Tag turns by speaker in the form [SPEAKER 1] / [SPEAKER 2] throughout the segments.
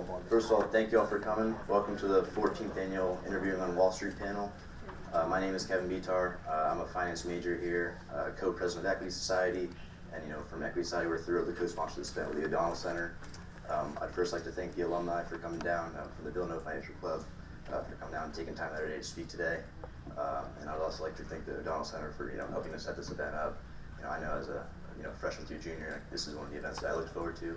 [SPEAKER 1] So, first of all, thank you all for coming. Welcome to the 14th annual Interviewing on Wall Street panel. My name is Kevin Betar. I'm a finance major here, co-president of Equity Society, and from Equity Society we're thrilled to co-sponsor this event with the O'Donnell Center. I'd first like to thank the alumni for coming down from the Villanova Financial Club for coming down and taking time out of their day to speak today. And I'd also like to thank the O'Donnell Center for helping us set this event up. I know as a freshman through junior, this is one of the events that I look forward to,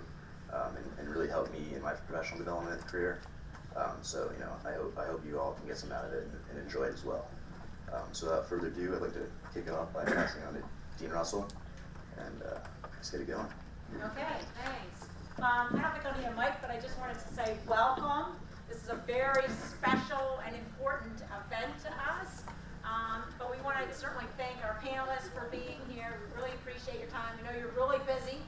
[SPEAKER 1] and really helped me in my professional development career. So I hope you all can get some out of it and enjoy it as well. So without further ado, I'd like to kick it off by passing on to Dean Russell, and let's get it going.
[SPEAKER 2] Okay, thanks. I don't think I need a mic, but I just wanted to say welcome. This is a very special and important event to us. But we want to certainly thank our panelists for being here. We really appreciate your time. We know you're really busy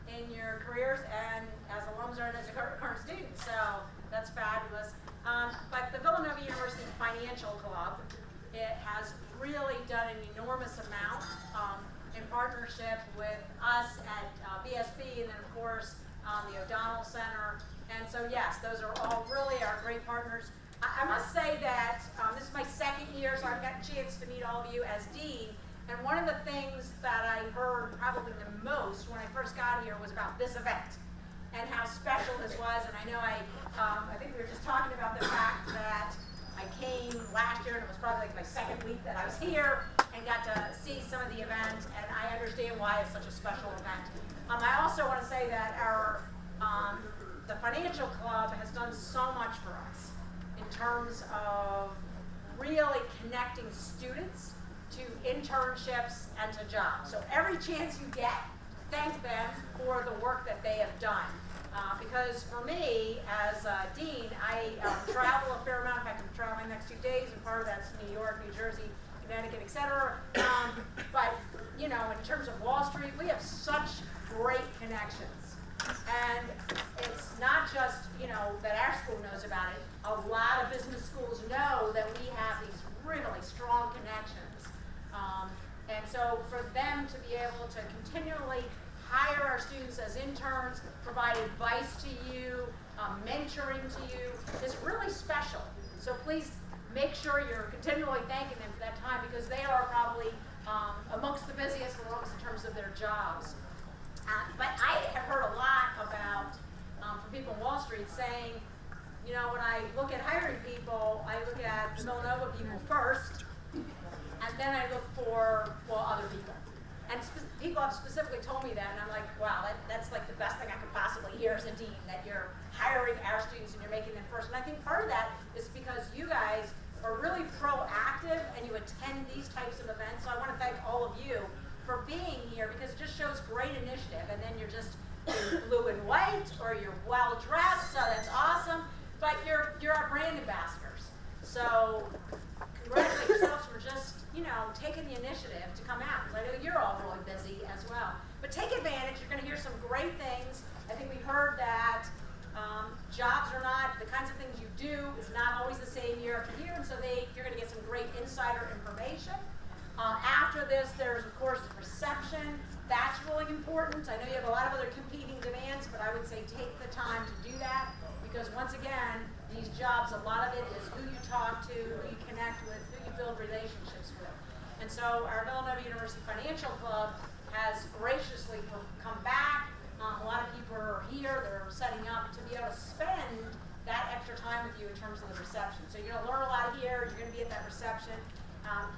[SPEAKER 2] in your careers and as alums and as a current student, so that's fabulous. But the Villanova University Financial Club, it has really done an enormous amount in partnership with us at BSB and then of course the O'Donnell Center. And so yes, those are all really our great partners. I must say that this is my second year, so I've got a chance to meet all of you as dean. And one of the things that I heard probably the most when I first got here was about this event and how special this was. And I know I think we were just talking about the fact that I came last year and it was probably like my second week that I was here and got to see some of the event, and I understand why it's such a special event. I also want to say that our the financial club has done so much for us in terms of really connecting students to internships and to jobs. So every chance you get, thank them for the work that they have done. Because for me, as a dean, I travel a fair amount. In fact, I'm traveling the next 2 days, and part of that's New York, New Jersey, Connecticut, etc. But in terms of Wall Street, we have such great connections. And it's not just, that our school knows about it. A lot of business schools know that we have these really strong connections. And so for them to be able to continually hire our students as interns, provide advice to you, mentoring to you, is really special. So please make sure you're continually thanking them for that time, because they are probably amongst the busiest amongst in terms of their jobs. But I have heard a lot about, from people in Wall Street saying, when I look at hiring people, I look at the Villanova people first, and then I look for, other people. And people have specifically told me that, and I'm like, wow, that's like the best thing I could possibly hear as a dean, that you're hiring our students and you're making them first. And I think part of that is because you guys are really proactive and you attend these types of events. So I want to thank all of you for being here, because it just shows great initiative. And then you're blue and white, or you're well dressed, so that's awesome. But you're our brand ambassadors. So congratulate yourselves for just taking the initiative to come out, because I know you're all really busy as well. But take advantage. You're going to hear some great things. I think we heard that jobs are not, the kinds of things you do is not always the same year after year, and so you're going to get some great insider information. After this, there's of course the reception. That's really important. I know you have a lot of other competing demands, but I would say take the time to do that, because once again, these jobs, a lot of it is who you talk to, who you connect with, who you build relationships with. And so our Villanova University Financial Club has graciously come back. A lot of people are here, they're setting up to be able to spend that extra time with you in terms of the reception. So you're going to learn a lot here, you're going to be at that reception.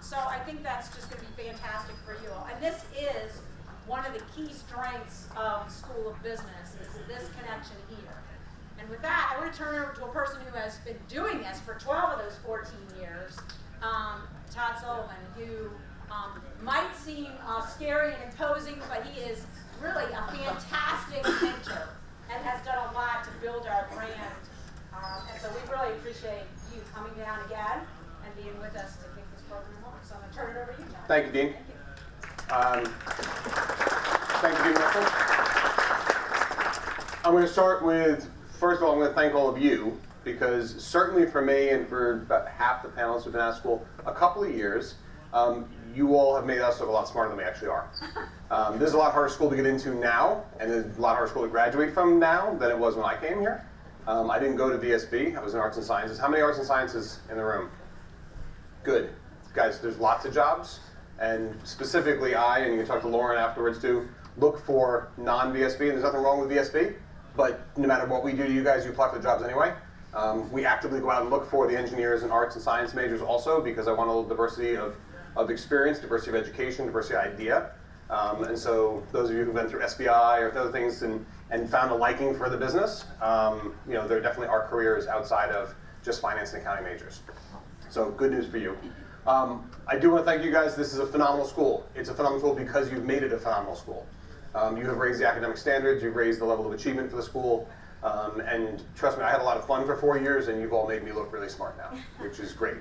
[SPEAKER 2] So I think that's just going to be fantastic for you all. And this is one of the key strengths of the School of Business, is this connection here. And with that, I want to turn over to a person who has been doing this for 12 of those 14 years, Todd Sullivan, who might seem scary and imposing, but he is really a fantastic mentor and has done a lot to build our brand. And so we really appreciate you coming down again and being with us to kick this program off. So I'm going to turn it over to you, Todd.
[SPEAKER 3] Thank you, Dean. Thank you, Dean Russell. I'm going to start with, first of all, I'm going to thank all of you, because certainly for me and for about half the panelists who've been at school a couple of years, you all have made us look a lot smarter than we actually are. This is a lot harder school to get into now, and it's a lot harder school to graduate from now than it was when I came here. I didn't go to VSB. I was in arts and sciences. How many arts and sciences in the room? Good. Guys, there's lots of jobs. And specifically and you can talk to Lauren afterwards too, look for non-VSB. And there's nothing wrong with VSB. But no matter what we do to you guys, you apply for the jobs anyway. We actively go out and look for the engineers and arts and science majors also because I want a little diversity of experience, diversity of education, diversity of idea. And so those of you who've been through SBI or other things and found a liking for the business, there definitely are careers outside of just finance and accounting majors. So good news for you. I do want to thank you guys. This is a phenomenal school. It's a phenomenal school because you've made it a phenomenal school. You have raised the academic standards, you've raised the level of achievement for the school, and trust me, I had a lot of fun for 4 years, and you've all made me look really smart now, which is great.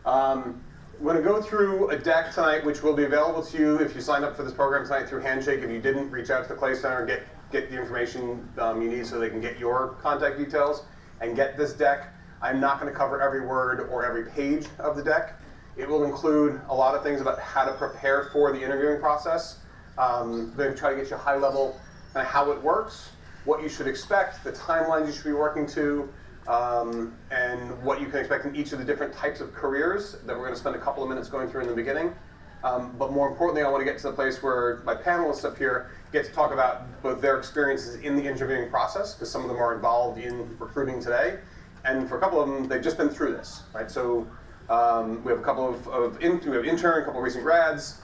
[SPEAKER 3] We're going to go through a deck tonight, which will be available to you if you signed up for this program tonight through Handshake. If you didn't, reach out to the Clay Center and get the information you need so they can get your contact details and get this deck. I'm not going to cover every word or every page of the deck. It will include a lot of things about how to prepare for the interviewing process. I'm going to try to get you a high level on how it works, what you should expect, the timelines you should be working to, and what you can expect in each of the different types of careers that we're going to spend a couple of minutes going through in the beginning. But more importantly, I want to get to the place where my panelists up here get to talk about both their experiences in the interviewing process, because some of them are involved in recruiting today, and for a couple of them, they've just been through this, right? So we have a couple we have interns, a couple of recent grads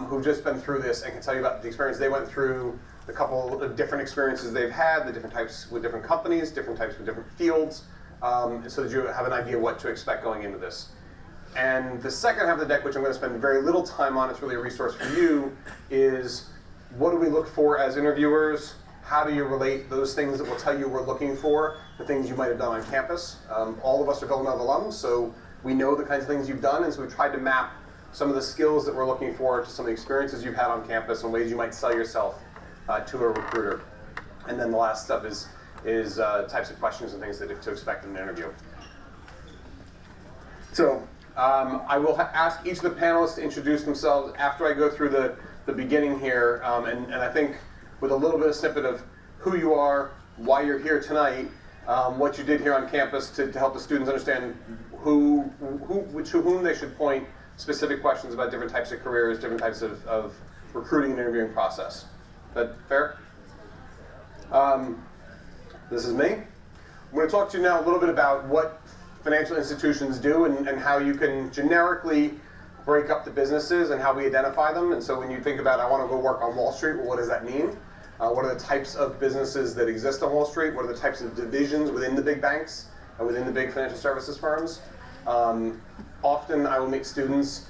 [SPEAKER 3] who've just been through this and can tell you about the experience they went through, the couple of different experiences they've had, the different types with different companies, different types with different fields, so that you have an idea what to expect going into this. And the second half of the deck, which I'm going to spend very little time on, it's really a resource for you, is what do we look for as interviewers? How do you relate those things that will tell you we're looking for, the things you might have done on campus? All of us are Villanova alums, so we know the kinds of things you've done, and so we tried to map some of the skills that we're looking for to some of the experiences you've had on campus and ways you might sell yourself to a recruiter. And then the last step is types of questions and things that to expect in an interview. So I will ask each of the panelists to introduce themselves after I go through the beginning here, and I think with a little bit of snippet of who you are, why you're here tonight, what you did here on campus to help the students understand to whom they should point specific questions about different types of careers, different types of recruiting and interviewing process. Is that fair? This is me. I'm going to talk to you now a little bit about what financial institutions do and how you can generically break up the businesses and how we identify them. And so when you think about, I want to go work on Wall Street, well, what does that mean? What are the types of businesses that exist on Wall Street? What are the types of divisions within the big banks and within the big financial services firms? Often I will meet students,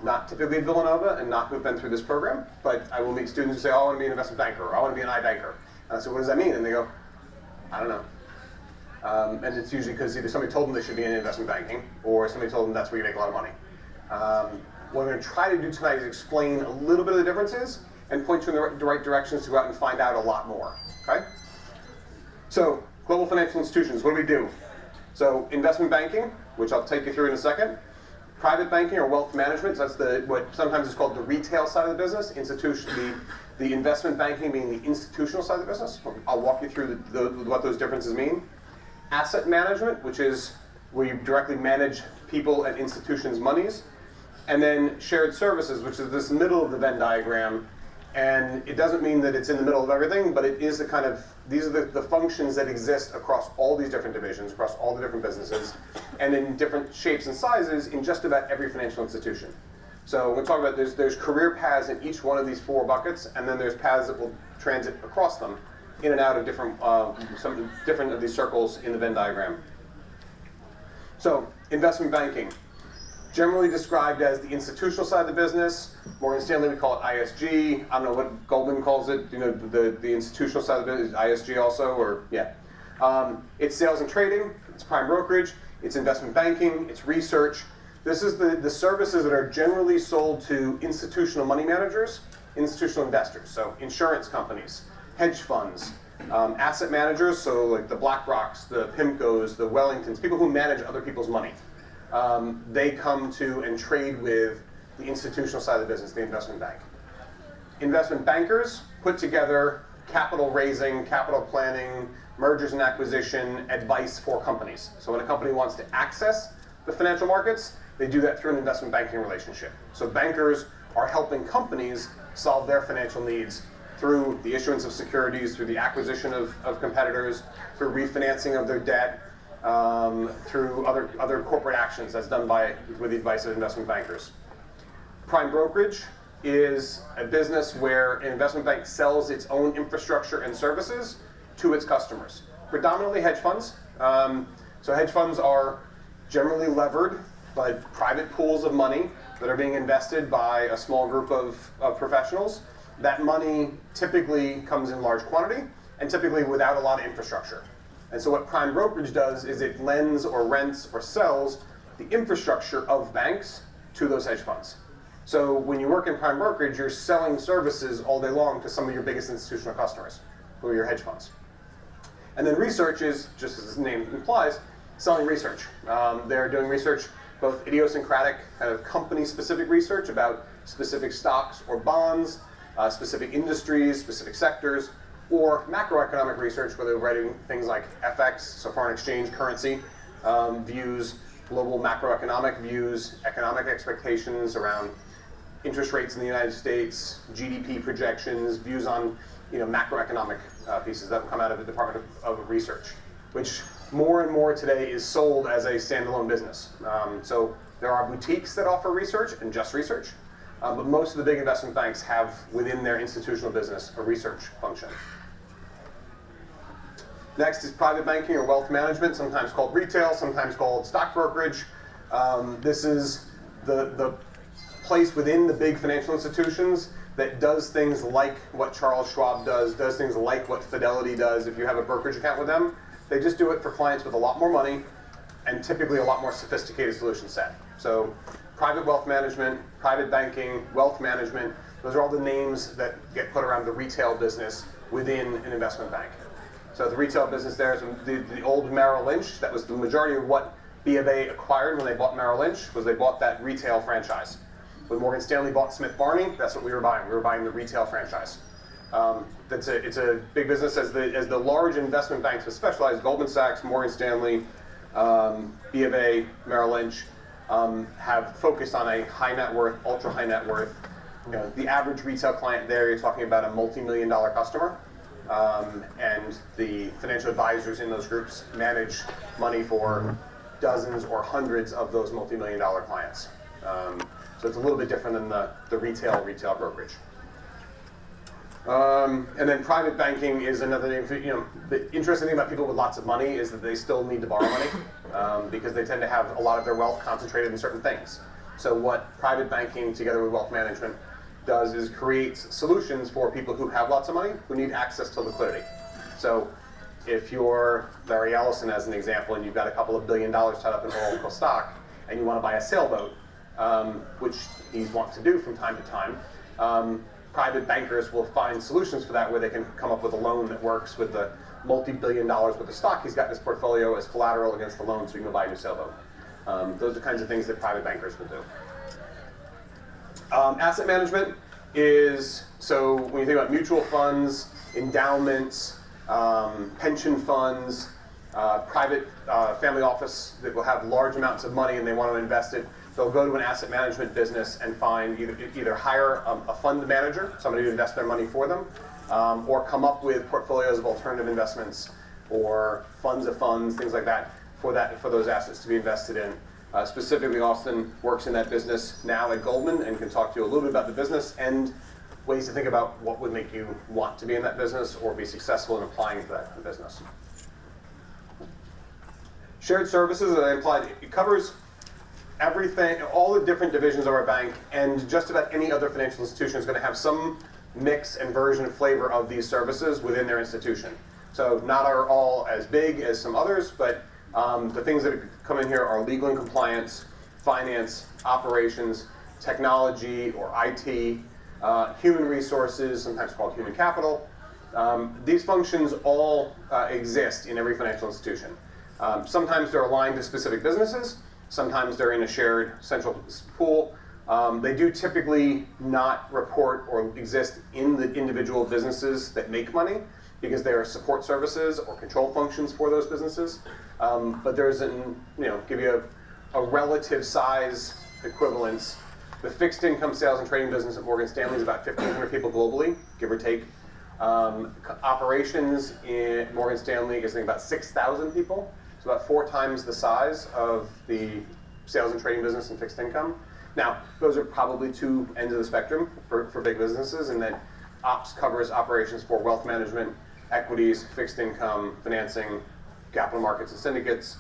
[SPEAKER 3] not typically at Villanova and not who've been through this program, but I will meet students who say, oh, I want to be an investment banker, or I want to be an iBanker. And I say, what does that mean? And they go, I don't know. And it's usually because either somebody told them they should be in investment banking, or somebody told them that's where you make a lot of money. What I'm going to try to do tonight is explain a little bit of the differences and point you in the right directions to go out and find out a lot more, okay? So, global financial institutions, what do? So, investment banking, which I'll take you through in a second. Private banking or wealth management, so that's what sometimes is called the retail side of the business. The investment banking being the institutional side of the business. I'll walk you through what those differences mean. Asset management, which is where you directly manage people and institutions' monies. And then shared services, which is this middle of the Venn diagram. And it doesn't mean that it's in the middle of everything, but it is these are the functions that exist across all these different divisions, across all the different businesses, and in different shapes and sizes in just about every financial institution. So we'll talk about there's career paths in each one of these 4 buckets, and then there's paths that will transit across them in and out of some different of these circles in the Venn diagram. So investment banking, generally described as the institutional side of the business. Morgan Stanley, we call it ISG. I don't know what Goldman calls it, the institutional side of the business, ISG also, or yeah. It's sales and trading, it's prime brokerage, it's investment banking, it's research. This is the services that are generally sold to institutional money managers, institutional investors, so insurance companies, hedge funds, asset managers, so like the BlackRocks, the PIMCOs, the Wellingtons, people who manage other people's money. They come to and trade with the institutional side of the business, the investment bank. Investment bankers put together capital raising, capital planning, mergers and acquisition advice for companies. So when a company wants to access the financial markets, they do that through an investment banking relationship. So bankers are helping companies solve their financial needs through the issuance of securities, through the acquisition of competitors, through refinancing of their debt, through other corporate actions that's done with the advice of investment bankers. Prime brokerage is a business where an investment bank sells its own infrastructure and services to its customers, predominantly hedge funds. So hedge funds are generally levered by private pools of money that are being invested by a small group of professionals. That money typically comes in large quantity and typically without a lot of infrastructure. And so what prime brokerage does is it lends or rents or sells the infrastructure of banks to those hedge funds. So when you work in prime brokerage, you're selling services all day long to some of your biggest institutional customers, who are your hedge funds. And then research is, just as the name implies, selling research. They're doing research, both idiosyncratic, kind of company-specific research about specific stocks or bonds, specific industries, specific sectors, or macroeconomic research where they're writing things like FX, so foreign exchange, currency, views, global macroeconomic views, economic expectations around interest rates in the United States, GDP projections, views on macroeconomic pieces that come out of the Department of Research, which more and more today is sold as a standalone business. So there are boutiques that offer research and just research, but most of the big investment banks have within their institutional business a research function. Next is private banking or wealth management, sometimes called retail, sometimes called stock brokerage. This is the place within the big financial institutions that does things like what Charles Schwab does things like what Fidelity does. If you have a brokerage account with them, they just do it for clients with a lot more money and typically a lot more sophisticated solution set. So private wealth management, private banking, wealth management, those are all the names that get put around the retail business within an investment bank. So the retail business there is the old Merrill Lynch. That was the majority of what B of A acquired when they bought Merrill Lynch, was they bought that retail franchise. When Morgan Stanley bought Smith Barney, that's what we were buying. We were buying the retail franchise. It's a big business as the large investment banks have specialized. Goldman Sachs, Morgan Stanley, B of A, Merrill Lynch have focused on a high net worth, ultra high net worth. The average retail client there, you're talking about a multi-million-dollar customer. And the financial advisors in those groups manage money for dozens or hundreds of those multi-million-dollar clients. So it's a little bit different than the retail brokerage. And then private banking is another name for, the interesting thing about people with lots of money is that they still need to borrow money because they tend to have a lot of their wealth concentrated in certain things. So what private banking together with wealth management does is creates solutions for people who have lots of money who need access to liquidity. So if you're Larry Ellison as an example and you've got a couple of $1 billion tied up in oil stock and you want to buy a sailboat, which he's want to do from time to time, private bankers will find solutions for that where they can come up with a loan that works with the multi-billion dollars worth of stock he's got in his portfolio as collateral against the loan so you can go buy a new sailboat. Those are the kinds of things that private bankers will do. Asset management is, so when you think about mutual funds, endowments, pension funds, private family office that will have large amounts of money and they want to invest it, they'll go to an asset management business and find either hire a fund manager, somebody to invest their money for them, or come up with portfolios of alternative investments or funds of funds, things like that, for those assets to be invested in. Specifically, Austen works in that business now at Goldman and can talk to you a little bit about the business and ways to think about what would make you want to be in that business or be successful in applying to that business. Shared services, as I implied, it covers everything, all the different divisions of our bank, and just about any other financial institution is going to have some mix and version and flavor of these services within their institution. So not are all as big as some others, but the things that come in here are legal and compliance, finance, operations, technology or IT, human resources, sometimes called human capital. These functions all exist in every financial institution. Sometimes they're aligned to specific businesses, sometimes they're in a shared central pool, They do typically not report or exist in the individual businesses that make money because they are support services or control functions for those businesses. But there's give you a relative size equivalence. The fixed income sales and trading business at Morgan Stanley is about 1,500 people globally, give or take. Operations in Morgan Stanley is about 6,000 people. It's about 4 times the size of the sales and trading business and fixed income. Now, those are probably 2 ends of the spectrum for big businesses, in that ops covers operations for wealth management, equities, fixed income, financing, capital markets and syndicates,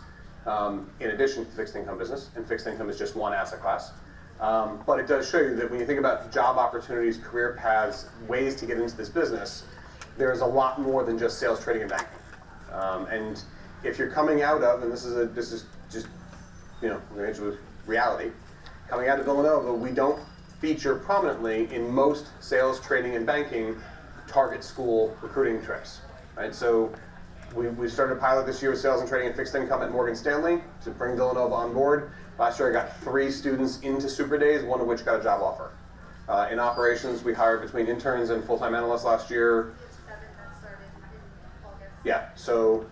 [SPEAKER 3] in addition to fixed income business, and fixed income is just one asset class. But it does show you that when you think about job opportunities, career paths, ways to get into this business, there's a lot more than just sales, trading, and banking. And if you're coming out of, and this is just reality, coming out of Villanova, we don't feature prominently in most sales, trading, and banking target school recruiting trips. Right? So we started a pilot this year with sales and trading and fixed income at Morgan Stanley to bring Villanova on board. Last year I got 3 students into Super Days, one of which got a job offer. In operations, we hired between interns and full-time analysts last year.
[SPEAKER 4] 7 that started in August.
[SPEAKER 3] Yeah, so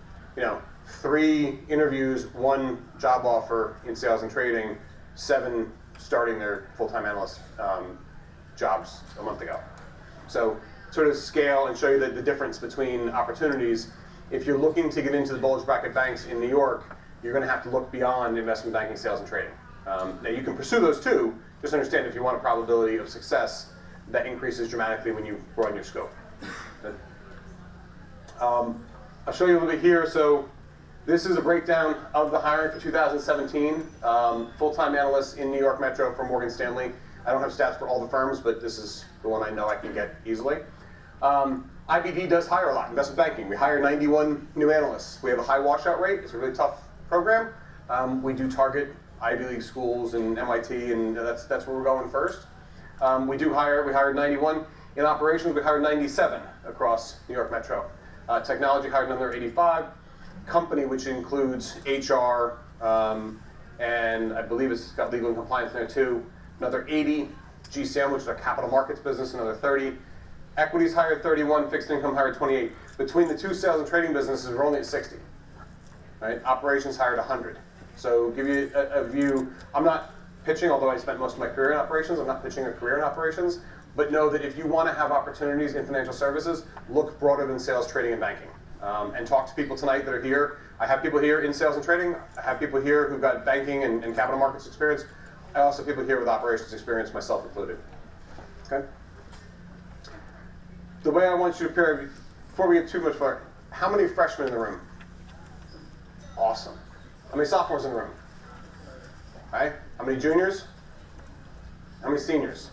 [SPEAKER 3] 3 interviews, 1 job offer in sales and trading, 7 starting their full-time analyst jobs a month ago. So sort of scale and show you the difference between opportunities. If you're looking to get into the bulge bracket banks in New York, you're going to have to look beyond investment banking, sales, and trading. Now you can pursue those too. Just understand if you want a probability of success, that increases dramatically when you broaden your scope. I'll show you a little bit here. So this is a breakdown of the hiring for 2017. Full-time analysts in New York Metro for Morgan Stanley. I don't have stats for all the firms, but this is the one I know I can get easily. IBD does hire a lot, investment banking. We hire 91 new analysts. We have a high washout rate. It's a really tough program. We do target Ivy League schools and MIT, and that's where we're going first. We hired 91. In operations, we hired 97 across New York Metro. Technology hired another 85. Company, which includes HR, and I believe it's got legal and compliance in there too, another 80. GCM, which is our capital markets business, another 30. Equities hired 31, fixed income hired 28. Between the 2 sales and trading businesses, we're only at 60. Right? Operations hired 100. So give you a view. I'm not pitching, although I spent most of my career in operations. I'm not pitching a career in operations. But know that if you want to have opportunities in financial services, look broader than sales, trading, and banking. And talk to people tonight that are here. I have people here in sales and trading. I have people here who've got banking and capital markets experience. I also have people here with operations experience, myself included. Okay? The way I want you to prepare, before we get too much further, how many freshmen in the room? Awesome. How many sophomores in the room? Right? How many juniors? How many seniors?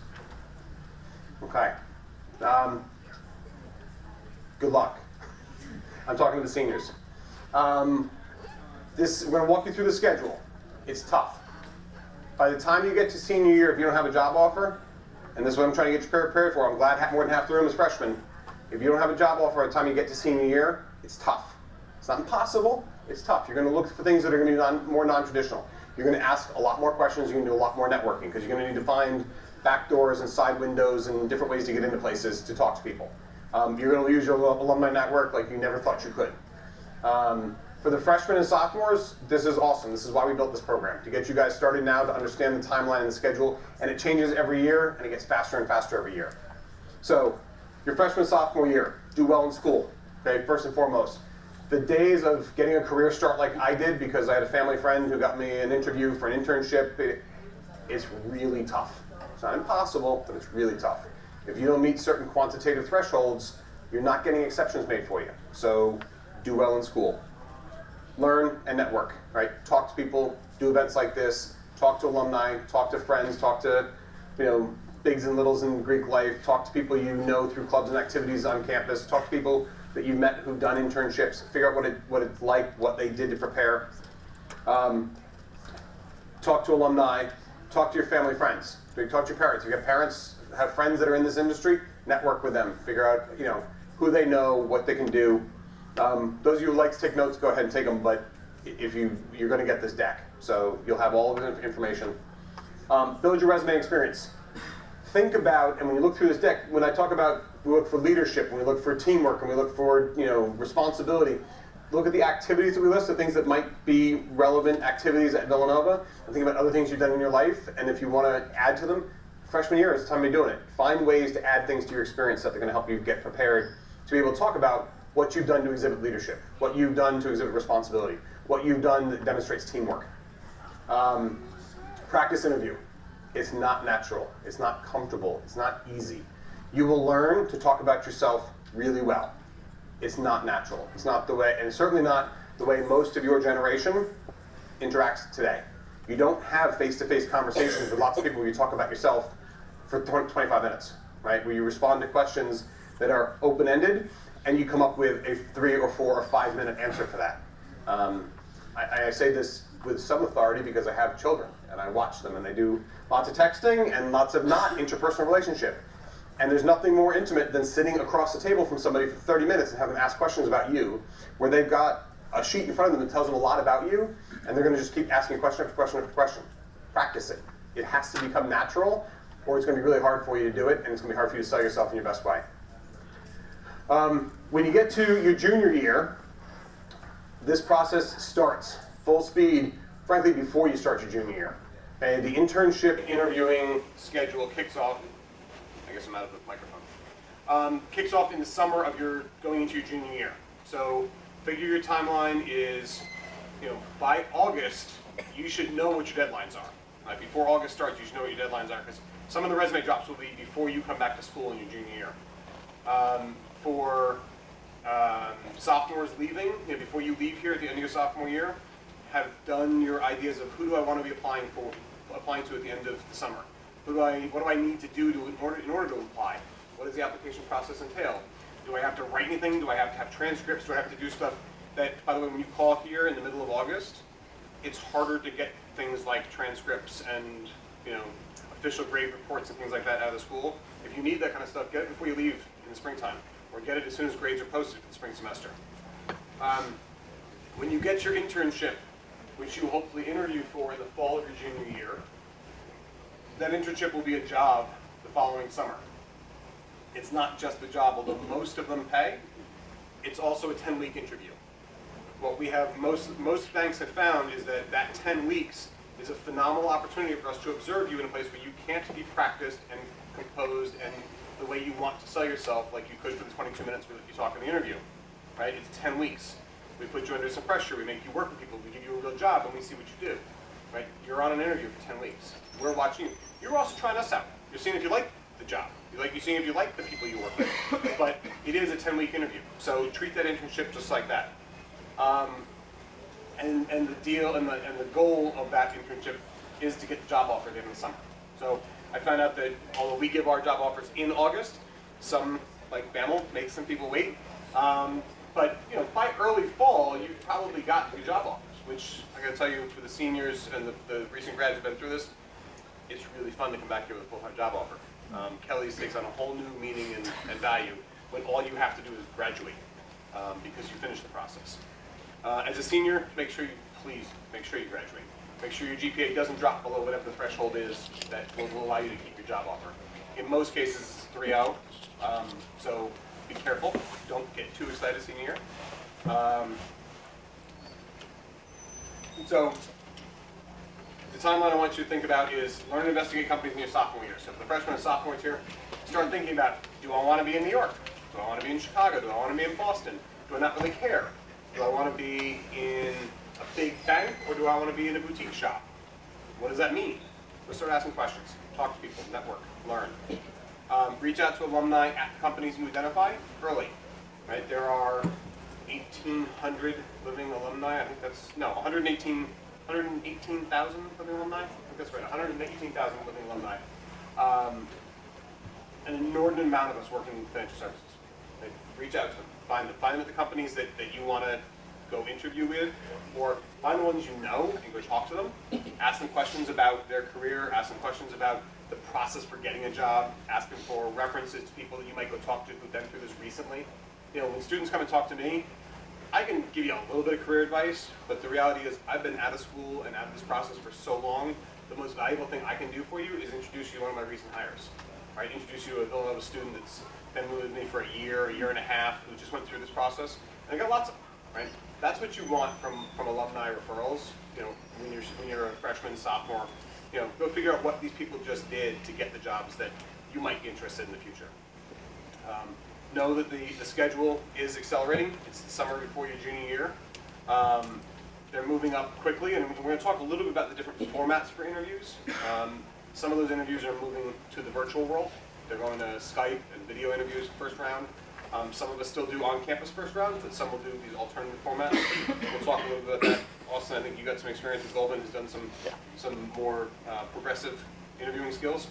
[SPEAKER 3] Okay. Good luck. I'm talking to the seniors. We're going to walk you through the schedule. It's tough. By the time you get to senior year, if you don't have a job offer, and this is what I'm trying to get you prepared for, I'm glad more than half the room is freshmen. If you don't have a job offer by the time you get to senior year, it's tough. It's not impossible, it's tough. You're going to look for things that are going to be more non-traditional. You're going to ask a lot more questions, you're going to do a lot more networking, because you're going to need to find back doors and side windows and different ways to get into places to talk to people. You're going to use your alumni network like you never thought you could. For the freshmen and sophomores, this is awesome. This is why we built this program, to get you guys started now, to understand the timeline and the schedule, and it changes every year, and it gets faster and faster every year. So, your freshman, sophomore year, do well in school, okay, first and foremost. The days of getting a career start like I did, because I had a family friend who got me an interview for an internship, it's really tough. It's not impossible, but it's really tough. If you don't meet certain quantitative thresholds, you're not getting exceptions made for you. So, do well in school. Learn and network, right? Talk to people, do events like this, talk to alumni, talk to friends, talk to, bigs and littles in Greek life, talk to people you know through clubs and activities on campus, talk to people that you've met who've done internships, figure out what it's like, what they did to prepare. Talk to alumni, talk to your family friends, talk to your parents. If you have parents, have friends that are in this industry, network with them, figure out who they know, what they can do. Those of you who like to take notes, go ahead and take them, but if you're going to get this deck, so you'll have all of the information. Build your resume experience. Think about, and when you look through this deck, when I talk about, we look for leadership, when we look for teamwork, and we look for responsibility, look at the activities that we list, the things that might be relevant activities at Villanova, and think about other things you've done in your life, and if you want to add to them, freshman year is the time to be doing it. Find ways to add things to your experience that are going to help you get prepared to be able to talk about what you've done to exhibit leadership, what you've done to exhibit responsibility, what you've done that demonstrates teamwork. Practice interview. It's not natural. It's not comfortable. It's not easy. You will learn to talk about yourself really well. It's not natural. It's not the way, and certainly not the way most of your generation interacts today. You don't have face-to-face conversations with lots of people where you talk about yourself for 25 minutes, right? Where you respond to questions that are open-ended, and you come up with a 3 or 4 or 5 minute answer for that. I say this with some authority because I have children, and I watch them, and they do lots of texting and lots of not interpersonal relationship. And there's nothing more intimate than sitting across the table from somebody for 30 minutes and have them ask questions about you, where they've got a sheet in front of them that tells them a lot about you, and they're going to just keep asking question after question after question. Practice it. It has to become natural, or it's going to be really hard for you to do it, and it's going to be hard for you to sell yourself in your best way. When you get to your junior year, this process starts full speed, frankly, before you start your junior year. Okay, the internship interviewing schedule kicks off, I guess I'm out of the microphone, kicks off in the summer of your going into your junior year. So figure your timeline is, by August, you should know what your deadlines are. Right? Before August starts, you should know what your deadlines are, because some of the resume drops will be before you come back to school in your junior year. For sophomores leaving, before you leave here at the end of your sophomore year, have done your ideas of who do I want to be applying to at the end of the summer. What do I need to do in order to apply? What does the application process entail? Do I have to write anything? Do I have to have transcripts? Do I have to do stuff that, by the way, when you call here in the middle of August, it's harder to get things like transcripts and official grade reports and things like that out of the school. If you need that kind of stuff, get it before you leave in the springtime, or get it as soon as grades are posted for the spring semester. When you get your internship, which you hopefully interview for in the fall of your junior year, that internship will be a job the following summer. It's not just the job, although most of them pay. It's also a 10-week interview. What we have, most banks have found is that 10 weeks is a phenomenal opportunity for us to observe you in a place where you can't be practiced and composed and the way you want to sell yourself like you could for the 22 minutes that you talk in the interview. Right? It's 10 weeks. We put you under some pressure. We make you work with people. We give you a real job, and we see what you do. Right? You're on an interview for 10 weeks. We're watching you. You're also trying us out. You're seeing if you like the job. You're seeing if you like the people you work with. But it is a 10-week interview. So treat that internship just like that. And the deal and the goal of that internship is to get the job offer at the end of the summer. So I found out that although we give our job offers in August, some, like BAML, make some people wait. But by early fall, you've probably got your job offers, which I got to tell you, for the seniors and the recent grads who've been through this, it's really fun to come back here with a full-time job offer. Kelly's takes on a whole new meaning and value when all you have to do is graduate because you finish the process. As a senior, please make sure you graduate. Make sure your GPA doesn't drop below whatever the threshold is that will allow you to keep your job offer. In most cases, it's 3.0, so be careful. Don't get too excited senior year. So the timeline I want you to think about is learn and investigate companies in your sophomore year. So for the freshman and sophomore year, start thinking about, do I want to be in New York? Do I want to be in Chicago? Do I want to be in Boston? Do I not really care? Do I want to be in a big bank, or do I want to be in a boutique shop? What does that mean? Let's start asking questions. Talk to people, network, learn. Reach out to alumni at the companies you identify early. Right? There are 1,800 living alumni. I think that's, no, 118,000 living alumni. I think that's right, 118,000 living alumni. An inordinate amount of us working in financial services. Right? Reach out to them. Find them at the companies that you want to go interview with, or find the ones you know and go talk to them. Ask them questions about their career, ask them questions about the process for getting a job, ask them for references to people that you might go talk to who've been through this recently. When students come and talk to me, I can give you a little bit of career advice, but the reality is I've been out of school and out of this process for so long the most valuable thing I can do for you is introduce you to one of my recent hires. Right? Introduce you to a Villanova student that's been with me for a year and a half, who just went through this process. And I got lots of them, right? That's what you want from alumni referrals. You know, when you're a freshman, sophomore, you know, go figure out what these people just did to get the jobs that you might be interested in the future. Know that the schedule is accelerating. It's the summer before your junior year. They're moving up quickly, and we're going to talk a little bit about the different formats for interviews. Some of those interviews are moving to the virtual world. They're going to Skype and video interviews first round. Some of us still do on-campus first rounds, but some will do these alternative formats. We'll talk a little bit about that. Austen, I think you got some experience with Goldman, who's done some more progressive interviewing skills.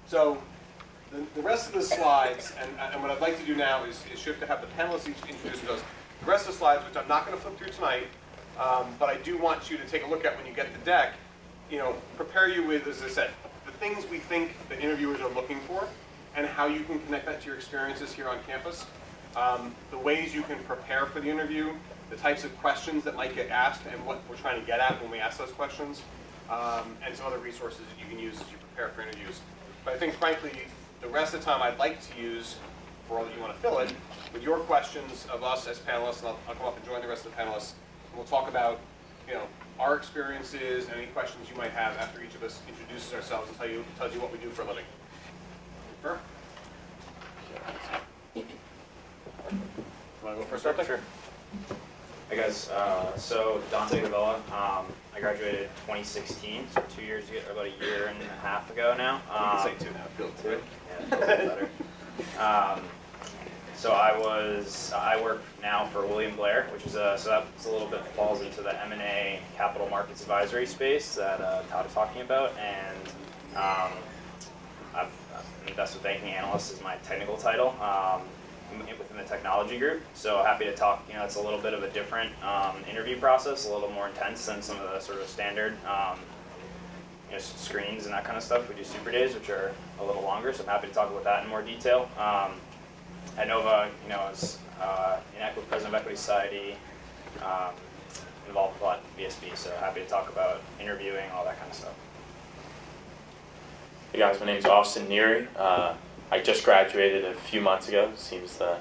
[SPEAKER 3] So the rest of the slides, and what I'd like to do now is shift to have the panelists each introduce themselves. The rest of the slides, which I'm not going to flip through tonight, but I do want you to take a look at when you get the deck, you know, prepare you with, as I said, the things we think that interviewers are looking for, and how you can connect that to your experiences here on campus. The ways you can prepare for the interview, the types of questions that might get asked, and what we're trying to get at when we ask those questions, and some other resources that you can use as you prepare for interviews. But I think, frankly, the rest of the time I'd like to use, for all that you want to fill it, with your questions of us as panelists, and I'll come up and join the rest of the panelists, and we'll talk about, you know, our experiences and any questions you might have after each of us introduces ourselves and tells you what we do for a living. Sure. Want to go first, Dante?
[SPEAKER 5] Sure. Hey guys, so Dante Iacovella. I graduated 2016, so 2 years ago, or about a year and a half ago now.
[SPEAKER 3] You can say 2 now. Feel
[SPEAKER 5] Two?
[SPEAKER 3] good.
[SPEAKER 5] Yeah, it feels a little better. So I work now for William Blair, which is so that's a little bit falls into the M&A capital markets advisory space that Todd is talking about, and I'm an investment banking analyst is my technical title within the technology group. So happy to talk. You know, it's a little bit of a different interview process, a little more intense than some of the sort of standard you know, screens and that kind of stuff. We do super days, which are a little longer. So I'm happy to talk about that in more detail. At Nova, you know, as president of Equity Society, involved with a lot in VSB. So happy to talk about interviewing, all that kind of stuff.
[SPEAKER 6] Hey guys, my name's Austen, Neri. I just graduated a few months ago. Seems a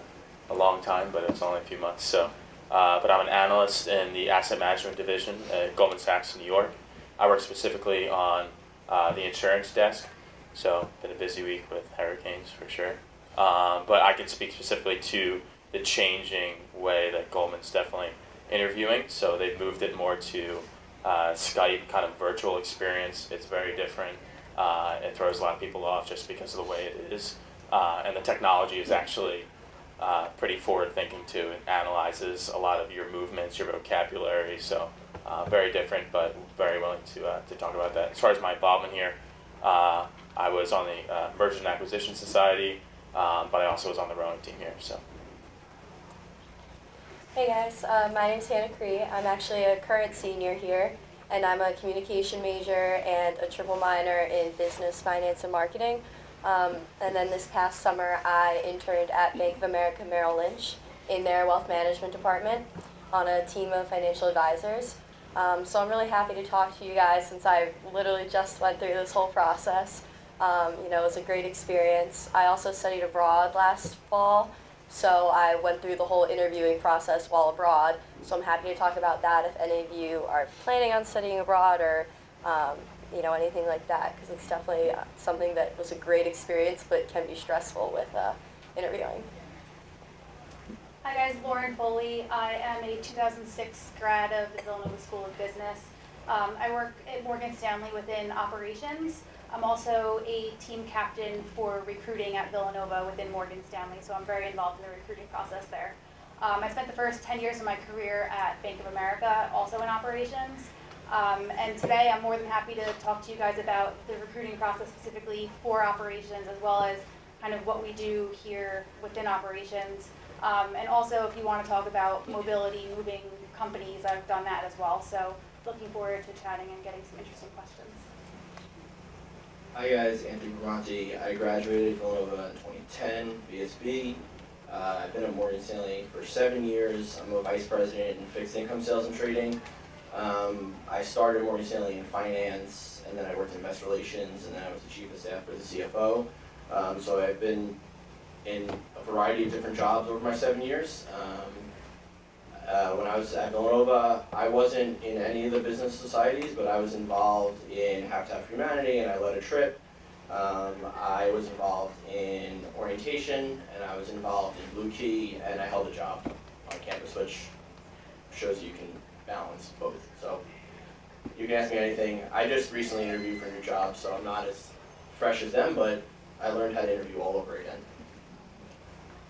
[SPEAKER 6] long time, but it's only a few months. So, but I'm an analyst in the asset management division at Goldman Sachs in New York. I work specifically on the insurance desk. So, been a busy week with hurricanes for sure. But I can speak specifically to the changing way that Goldman's definitely interviewing. So they've moved it more to Skype kind of virtual experience. It's very different. It throws a lot of people off just because of the way it is. And the technology is actually pretty forward-thinking too. It analyzes a lot of your movements, your vocabulary. So very different, but very willing to talk about that. As far as my involvement here, I was on the Merger and Acquisition Society, but I also was on the rowing team here. So.
[SPEAKER 7] Hey guys, my name's Cree. I'm actually a current senior here, and I'm a communication major and a triple minor in business, finance, and marketing. And then this past summer, I interned at Bank of America Merrill Lynch in their wealth management department on a team of financial advisors. So I'm really happy to talk to you guys since I literally just went through this whole process. You know, it was a great experience. I also studied abroad last fall, so I went through the whole interviewing process while abroad. So I'm happy to talk about that if any of you are planning on studying abroad or you know, anything like that, because it's definitely something that was a great experience but can be stressful with interviewing.
[SPEAKER 4] Hi guys, Lauren Foley. I am a 2006 grad of the Villanova School of Business. I work at Morgan Stanley within operations. I'm also a team captain for recruiting at Villanova within Morgan Stanley, so I'm very involved in the recruiting process there. I spent the first 10 years of my career at Bank of America, also in operations. And today I'm more than happy to talk to you guys about the recruiting process specifically for operations, as well as kind of what we do here within operations. And also if you want to talk about mobility, moving companies, I've done that as well. So looking forward to chatting and getting some interesting questions.
[SPEAKER 8] Hi guys, Bramante. I graduated Villanova in 2010, VSB. I've been at Morgan Stanley for 7 years. I'm a vice president in fixed income sales and trading. I started Morgan Stanley in finance, and then I worked in investor relations, and then I was the chief of staff for the CFO. So I've been in a variety of different jobs over my 7 years. When I was at Villanova, I wasn't in any of the business societies, but I was involved in Habitat for Humanity, and I led a trip. I was involved in orientation, and I was involved in Blue Key, and I held a job on campus, which shows you can balance both. So you can ask me anything. I just recently interviewed for a new job, so I'm not as fresh as them, but I learned how to interview all over again.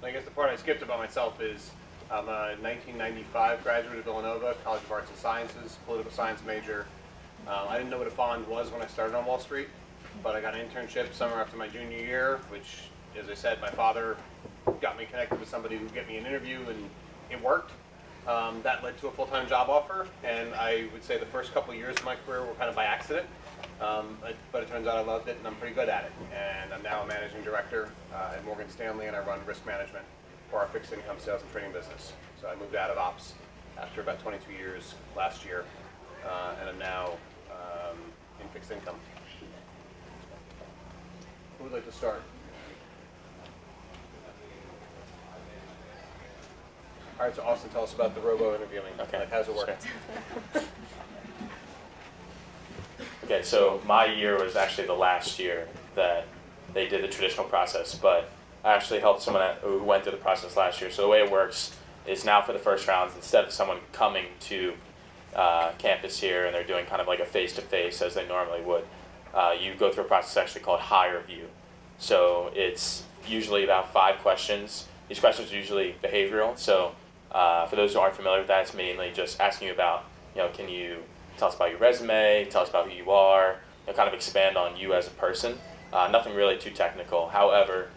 [SPEAKER 3] I guess the part I skipped about myself is I'm a 1995 graduate of Villanova, College of Arts and Sciences, political science major. I didn't know what a bond was when I started on Wall Street, but I got an internship summer after my junior year, which, as I said, my father got me connected with somebody who would get me an interview, and it worked. That led to a full-time job offer, and I would say the first couple of years of my career were kind of by accident, but it turns out I loved it, and I'm pretty good at it. And I'm now a managing director at Morgan Stanley, and I run risk management for our fixed income sales and trading business. So I moved out of ops after about 22 years last year, and I'm now in fixed income. Who would like to start? All right, so Austen, tell us about the robo-interviewing.
[SPEAKER 6] Okay.
[SPEAKER 3] Like, how's it work?
[SPEAKER 6] Sure. Okay, so my year was actually the last year that they did the traditional process, but I actually helped someone who went through the process last year. So the way it works is now for the first rounds, instead of someone coming to campus here and they're doing kind of like a face-to-face as they normally would, you go through a process actually called Hirevue. So it's usually about 5 questions. These questions are usually behavioral. So for those who aren't familiar with that, it's mainly just asking you about, can you tell us about your resume, tell us about who you are, kind of expand on you as a person. Nothing really too technical. However,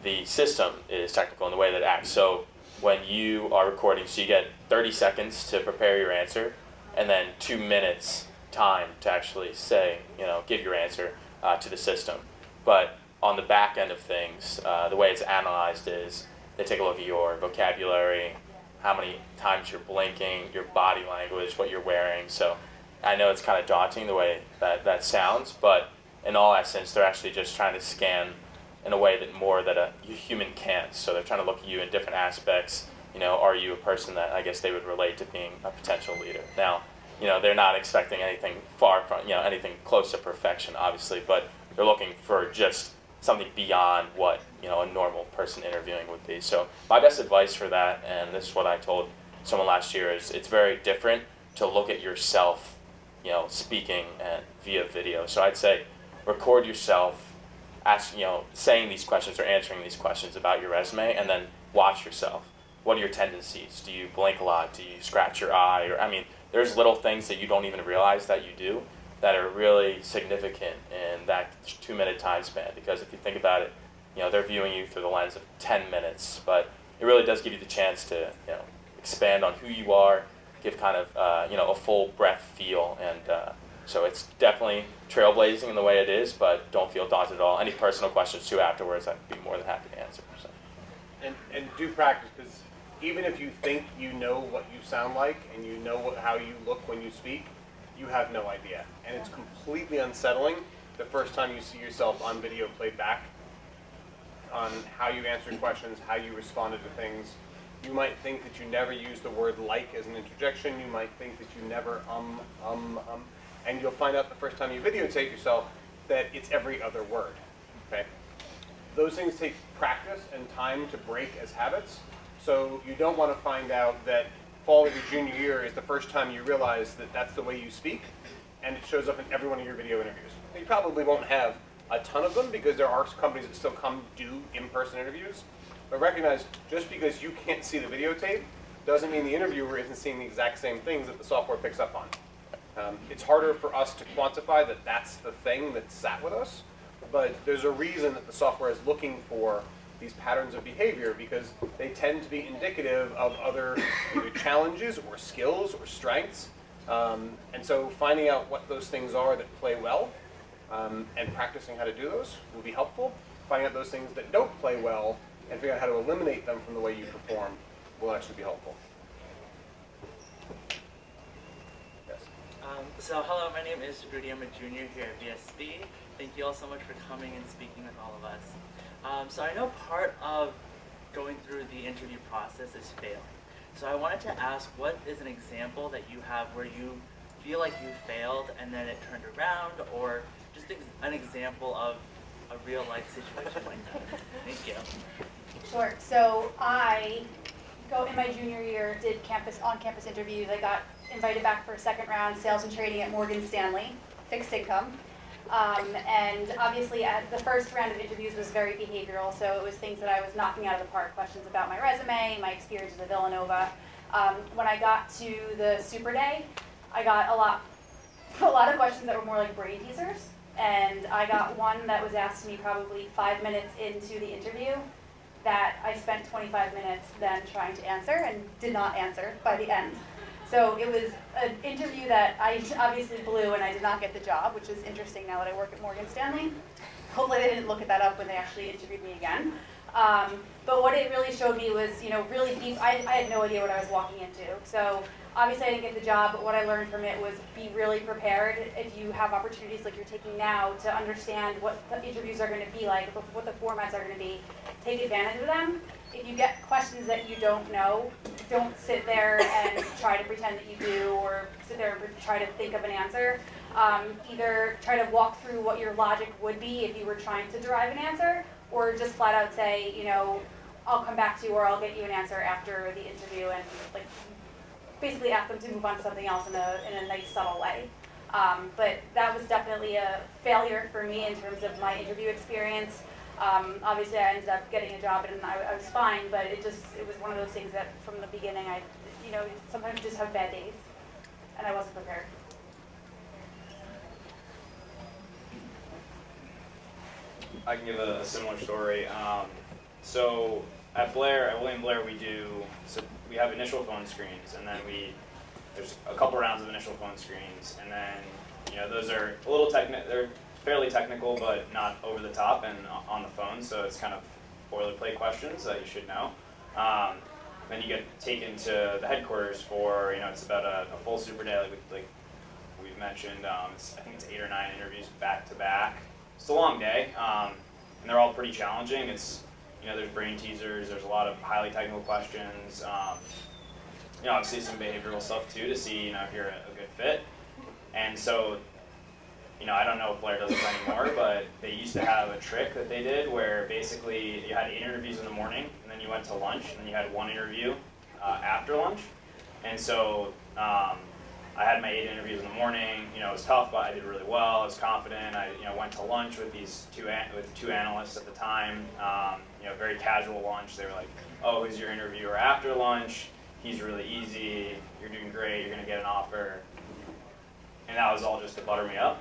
[SPEAKER 6] the system is technical in the way that it acts. So when you are recording, so you get 30 seconds to prepare your answer, and then 2 minutes time to actually say, give your answer to the system. But on the back end of things, the way it's analyzed is they take a look at your vocabulary, how many times you're blinking, your body language, what you're wearing. So I know it's kind of daunting the way that sounds, but in all essence, they're actually just trying to scan in a way that more that a human can't. So they're trying to look at you in different aspects. Are you a person that I guess they would relate to being a potential leader? Now, they're not expecting anything far from, anything close to perfection, obviously, but they're looking for just something beyond what, a normal person interviewing would be. So my best advice for that, and this is what I told someone last year, is it's very different to look at yourself, speaking and via video. So I'd say record yourself saying these questions or answering these questions about your resume, and then watch yourself. What are your tendencies? Do you blink a lot? Do you scratch your eye? There's little things that you don't even realize that you do that are really significant in that 2-minute time span. Because if you think about it, they're viewing you through the lens of 10 minutes, but it really does give you the chance to, expand on who you are, give kind of, a full breath feel, and so it's definitely trailblazing in the way it is, but don't feel daunted at all. Any personal questions too afterwards, I'd be more than happy to answer. So.
[SPEAKER 3] And do practice, because even if you think you know what you sound like and you know how you look when you speak, you have no idea. And it's completely unsettling the first time you see yourself on video played back on how you answered questions, how you responded to things. You might think that you never use the word like as an interjection. You might think that you never and you'll find out the first time you videotape yourself that it's every other word, okay? Those things take practice and time to break as habits, so you don't want to find out that fall of your junior year is the first time you realize that that's the way you speak, and it shows up in every one of your video interviews. Now, you probably won't have a ton of them because there are companies that still come do in-person interviews, but recognize just because you can't see the videotape doesn't mean the interviewer isn't seeing the exact same things that the software picks up on. It's harder for us to quantify that that's the thing that sat with us, but there's a reason that the software is looking for these patterns of behavior, because they tend to be indicative of other either challenges or skills or strengths. And so finding out what those things are that play well and practicing how to do those will be helpful. Finding out those things that don't play well and figuring out how to eliminate them from the way you perform will actually be helpful. Yes?
[SPEAKER 9] Hello, my name is Rudy. I'm a junior here at VSB. Thank you all so much for coming and speaking with all of us. So I know part of going through the interview process is failing. So I wanted to ask, what is an example that you have where you feel like you failed and then it turned around, or just an example of a real life situation like that? Thank you.
[SPEAKER 4] Sure. So in my junior year, did on-campus interviews. I got invited back for a second round, sales and trading at Morgan Stanley, fixed income. And obviously the first round of interviews was very behavioral, so it was things that I was knocking out of the park, questions about my resume, my experiences at Villanova. When I got to the super day, I got a lot of questions that were more like brain teasers. And I got one that was asked me probably 5 minutes into the interview that I spent 25 minutes then trying to answer and did not answer by the end. So it was an interview that I obviously blew and I did not get the job, which is interesting now that I work at Morgan Stanley. Hopefully they didn't look that up when they actually interviewed me again. But what it really showed me was, really deep. I had no idea what I was walking into. So obviously I didn't get the job, but what I learned from it was be really prepared if you have opportunities like you're taking now to understand what the interviews are going to be like, what the formats are going to be. Take advantage of them. If you get questions that you don't know, don't sit there and try to pretend that you do, or sit there and try to think of an answer. Either try to walk through what your logic would be if you were trying to derive an answer, or just flat out say, I'll come back to you or I'll get you an answer after the interview, and basically ask them to move on to something else in a nice, subtle way. But that was definitely a failure for me in terms of my interview experience. Obviously, I ended up getting a job and I was fine, but it was one of those things that from the beginning, sometimes you just have bad days, and I wasn't prepared.
[SPEAKER 5] I can give a similar story. So at William Blair, we have initial phone screens, and then there's a couple rounds of initial phone screens, and then those are a little they're fairly technical, but not over the top and on the phone, so it's kind of boilerplate questions that you should know. Then you get taken to the headquarters for, it's about a full super day, like we've mentioned. I think it's 8 or 9 interviews back to back. It's a long day, and they're all pretty challenging. There's brain teasers, there's a lot of highly technical questions. Obviously some behavioral stuff too to see, if you're a good fit. And so, I don't know if Blair does this anymore, but they used to have a trick that they did where basically you had 8 interviews in the morning, and then you went to lunch, and then you had 1 interview after lunch. And so I had my 8 interviews in the morning. It was tough, but I did really well. I was confident. I went to lunch with these two analysts at the time. Very casual lunch. They were like, "Oh, who's your interviewer after lunch? He's really easy. You're doing great. You're gonna get an offer." And that was all just to butter me up.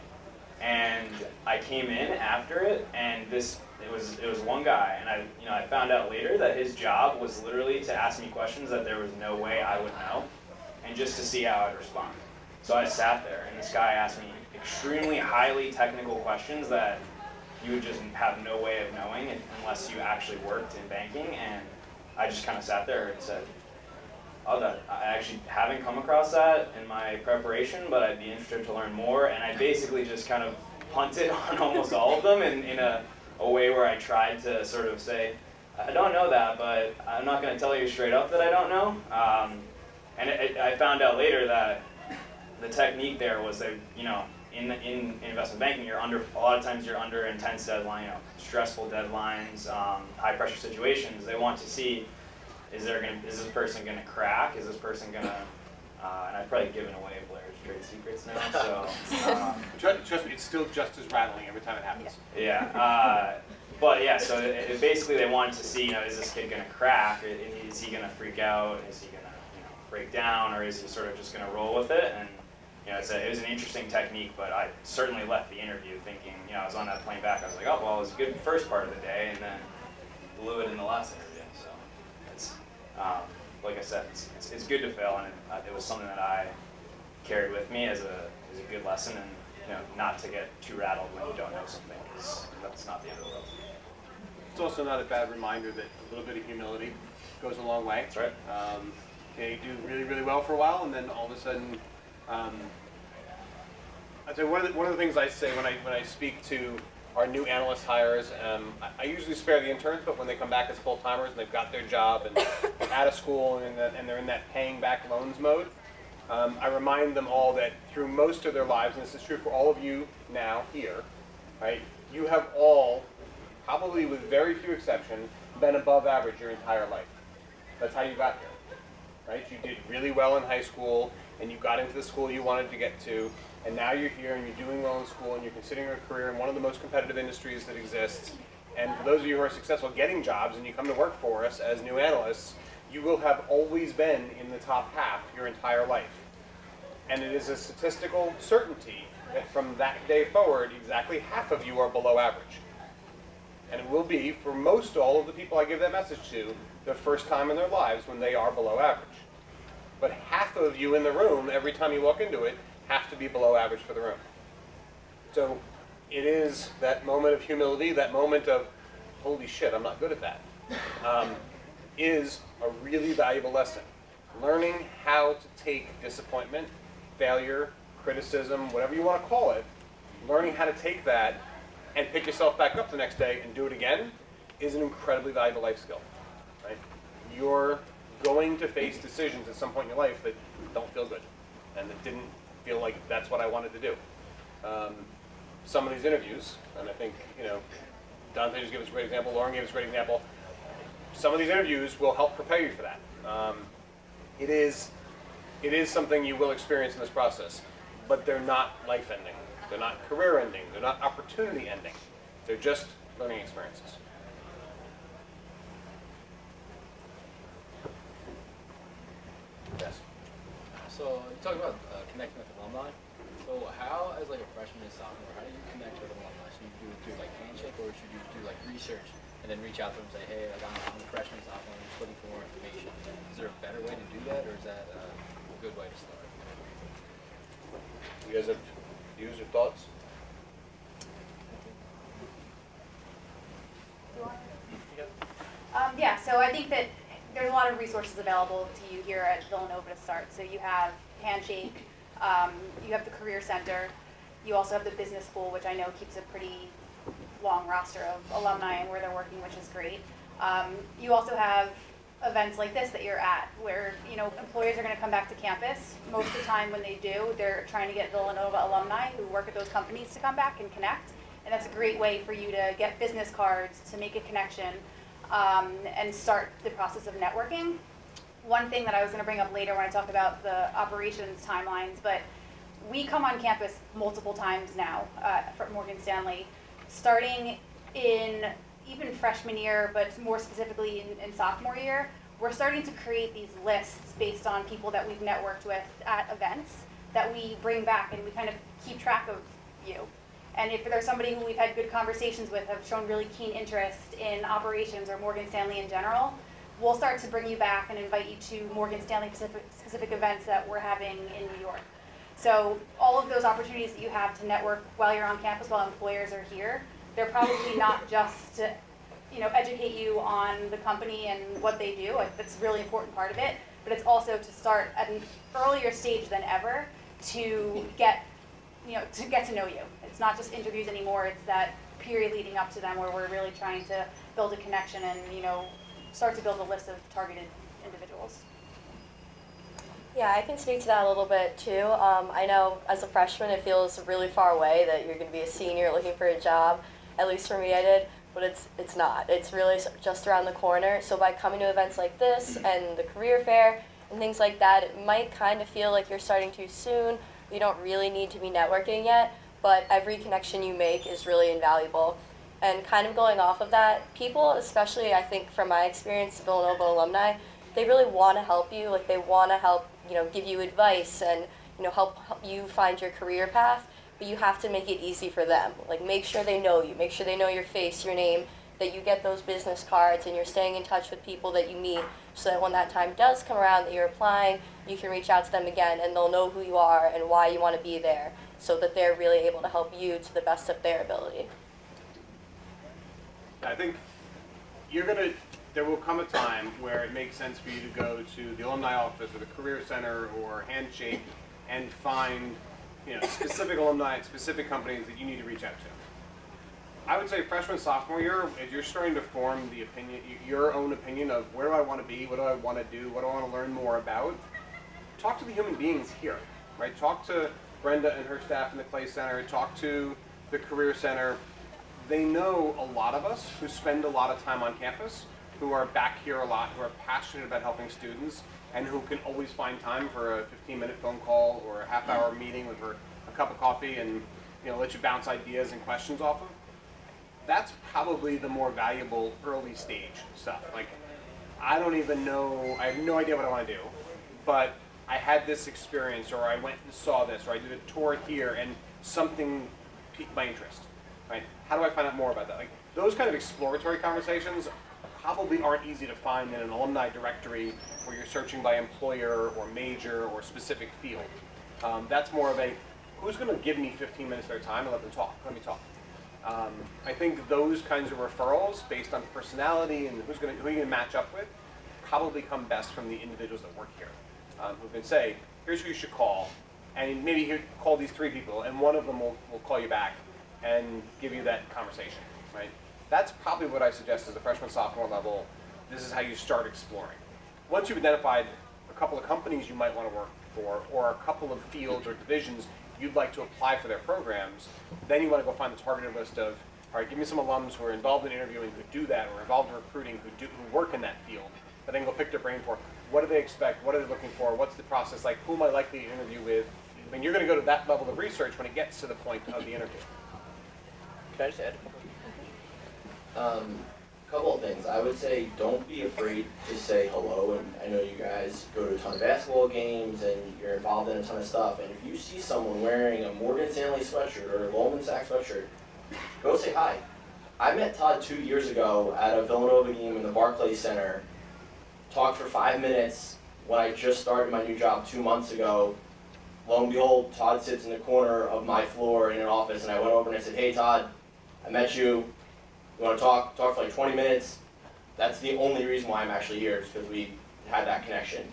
[SPEAKER 5] And I came in after it, and it was one guy, and I found out later that his job was literally to ask me questions that there was no way I would know, and just to see how I'd respond. So I sat there, and this guy asked me extremely highly technical questions that you would just have no way of knowing unless you actually worked in banking. And I just kind of sat there and said, "Oh, I actually haven't come across that in my preparation, but I'd be interested to learn more." And I basically just kind of punted on almost all of them in a way where I tried to sort of say, "I don't know that, but I'm not going to tell you straight up that I don't know." And I found out later that the technique there was that, in investment banking, a lot of times you're under intense deadline, stressful deadlines, high pressure situations. They want to see, is this person gonna crack? Is this person gonna? And I've probably given away Blair's trade secrets now. So
[SPEAKER 3] Trust me, it's still just as rattling every time it happens.
[SPEAKER 5] yeah. But yeah, so basically they wanted to see, is this kid gonna crack? Is he gonna freak out? Is he gonna break down? Or is he sort of just gonna roll with it? And it was an interesting technique, but I certainly left the interview thinking, I was on that plane back, I was like, oh, well, it was a good first part of the day, and then blew it in the last interview. So it's, like I said, it's good to fail, and it was something that I carried with me as a good lesson, and not to get too rattled when you don't know something, because that's not the end of the world.
[SPEAKER 3] It's also not a bad reminder that a little bit of humility goes a long way.
[SPEAKER 5] That's right.
[SPEAKER 3] You do really, really well for a while, and then all of a sudden, I'd say one of the things I say when I speak to our new analyst hires, I usually spare the interns, but when they come back as full-timers and they've got their job and they're out of school and they're in that paying back loans mode, I remind them all that through most of their lives, and this is true for all of you now here, right? You have all, probably with very few exceptions, been above average your entire life. That's how you got here, right? You did really well in high school, and you got into the school you wanted to get to, and now you're here and you're doing well in school and you're considering a career in one of the most competitive industries that exists. And for those of you who are successful getting jobs and you come to work for us as new analysts, you will have always been in the top half your entire life. And it is a statistical certainty that from that day forward, exactly half of you are below average. And it will be, for most all of the people I give that message to, the first time in their lives when they are below average. But half of you in the room, every time you walk into it, have to be below average for the room. So it is that moment of humility, that moment of, holy shit, I'm not good at that, is a really valuable lesson. Learning how to take disappointment, failure, criticism, whatever you want to call it, learning how to take that and pick yourself back up the next day and do it again is an incredibly valuable life skill. Right? You're going to face decisions at some point in your life that don't feel good and that didn't feel like that's what I wanted to do. Some of these interviews, and I think, Dante just gave us a great example, Lauren gave us a great example, some of these interviews will help prepare you for that. It is something you will experience in this process, but they're not life-ending. They're not career-ending. They're not opportunity-ending. They're just learning experiences. Yes.
[SPEAKER 10] So you talked about connecting with alumni. So how, as like a freshman and sophomore, how do you connect with alumni? So you do like handshake, or should you do like research and then reach out to them and say, hey, like, I'm a freshman, sophomore, I'm just looking for more information. Is there a better way to do that, or is that a good way to start?
[SPEAKER 3] You guys have views or thoughts?
[SPEAKER 4] Yeah, so I think that there's a lot of resources available to you here at Villanova to start. So you have Handshake, you have the Career Center, you also have the Business School, which I know keeps a pretty long roster of alumni and where they're working, which is great. You also have events like this that you're at, where employers are going to come back to campus. Most of the time when they do, they're trying to get Villanova alumni who work at those companies to come back and connect. And that's a great way for you to get business cards, to make a connection, and start the process of networking. One thing that I was going to bring up later when I talk about the operations timelines, but we come on campus multiple times now for Morgan Stanley, starting in even freshman year, but more specifically in sophomore year. We're starting to create these lists based on people that we've networked with at events that we bring back, and we kind of keep track of you. And if there's somebody who we've had good conversations with, have shown really keen interest in operations or Morgan Stanley in general, we'll start to bring you back and invite you to Morgan Stanley specific events that we're having in New York. So all of those opportunities that you have to network while you're on campus, while employers are here, they're probably not just to educate you on the company and what they do. That's a really important part of it. But it's also to start at an earlier stage than ever to get to know you. It's not just interviews anymore. It's that period leading up to them where we're really trying to build a connection and start to build a list of targeted individuals.
[SPEAKER 7] Yeah, I can speak to that a little bit too. I know as a freshman it feels really far away that you're going to be a senior looking for a job. At least for me I did, but it's not. It's really just around the corner. So by coming to events like this and the career fair and things like that, it might kind of feel like you're starting too soon. You don't really need to be networking yet, but every connection you make is really invaluable. And kind of going off of that, people, especially I think from my experience, Villanova alumni, they really want to help you. Like they want to help, give you advice and help you find your career path. But you have to make it easy for them. Like make sure they know you, make sure they know your face, your name, that you get those business cards and you're staying in touch with people that you meet, so that when that time does come around that you're applying, you can reach out to them again and they'll know who you are and why you want to be there, so that they're really able to help you to the best of their ability.
[SPEAKER 3] I think there will come a time where it makes sense for you to go to the alumni office or the career center or Handshake and find specific alumni at specific companies that you need to reach out to. I would say freshman, sophomore year, as you're starting to form the opinion, your own opinion of where do I want to be, what do I want to do, what do I want to learn more about, talk to the human beings here, right? Talk to Brenda and her staff in the Clay Center, talk to the Career Center. They know a lot of us who spend a lot of time on campus, who are back here a lot, who are passionate about helping students, and who can always find time for a 15-minute phone call or a half-hour meeting over a cup of coffee and let you bounce ideas and questions off of. That's probably the more valuable early stage stuff. Like, I don't even know, I have no idea what I want to do, but I had this experience, or I went and saw this, or I did a tour here, and something piqued my interest, right? How do I find out more about that? Like, those kind of exploratory conversations probably aren't easy to find in an alumni directory where you're searching by employer or major or specific field. That's more of a, who's going to give me 15 minutes of their time and let them talk? Let me talk. I think those kinds of referrals based on personality and who you can match up with probably come best from the individuals that work here, who can say, here's who you should call, and maybe you call these 3 people, and one of them will call you back and give you that conversation, right? That's probably what I suggest as a freshman, sophomore level. This is how you start exploring. Once you've identified a couple of companies you might want to work for, or a couple of fields or divisions you'd like to apply for their programs, then you want to go find the targeted list of, all right, give me some alums who are involved in interviewing who do that, or involved in recruiting who work in that field, and then go pick their brain for, what do they expect, what are they looking for, what's the process like, who am I likely to interview with? I mean, you're going to go to that level of research when it gets to the point of the interview.
[SPEAKER 8] Can I just add? Couple of things. I would say don't be afraid to say hello, and I know you guys go to a ton of basketball games and you're involved in a ton of stuff, and if you see someone wearing a Morgan Stanley sweatshirt or a Goldman Sachs sweatshirt, go say hi. I met Todd 2 years ago at a Villanova game in the Barclays Center, talked for 5 minutes when I just started my new job 2 months ago. Lo and behold, Todd sits in the corner of my floor in an office, and I went over and I said, hey Todd, I met you. You want to talk for like 20 minutes? That's the only reason why I'm actually here, is because we had that connection.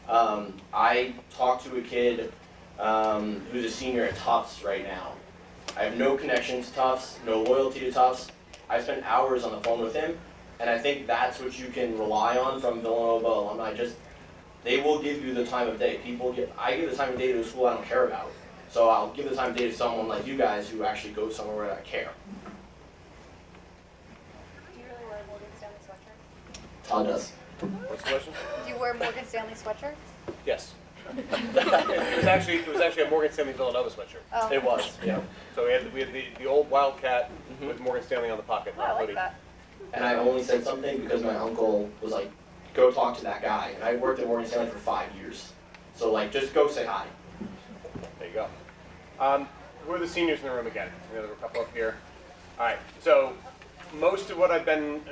[SPEAKER 8] I talked to a kid who's a senior at Tufts right now. I have no connection to Tufts, no loyalty to Tufts. I spent hours on the phone with him, and I think that's what you can rely on from Villanova alumni. They will give you the time of day. I give the time of day to a school I don't care about. So I'll give the time of day to someone like you guys who actually go somewhere where I care. Todd does.
[SPEAKER 3] What's the question?
[SPEAKER 4] Do you wear Morgan Stanley sweatshirts?
[SPEAKER 3] Yes. it was actually a Morgan Stanley Villanova sweatshirt.
[SPEAKER 4] Oh.
[SPEAKER 3] It was, yeah. So we had the old Wildcat with Morgan Stanley on the pocket.
[SPEAKER 4] Oh, I like that.
[SPEAKER 8] And I only said something because my uncle was like, go talk to that guy. And I worked at Morgan Stanley for 5 years. So like, just go say hi.
[SPEAKER 3] There you go. Who are the seniors in the room again? There were a couple up here. All right, so most of what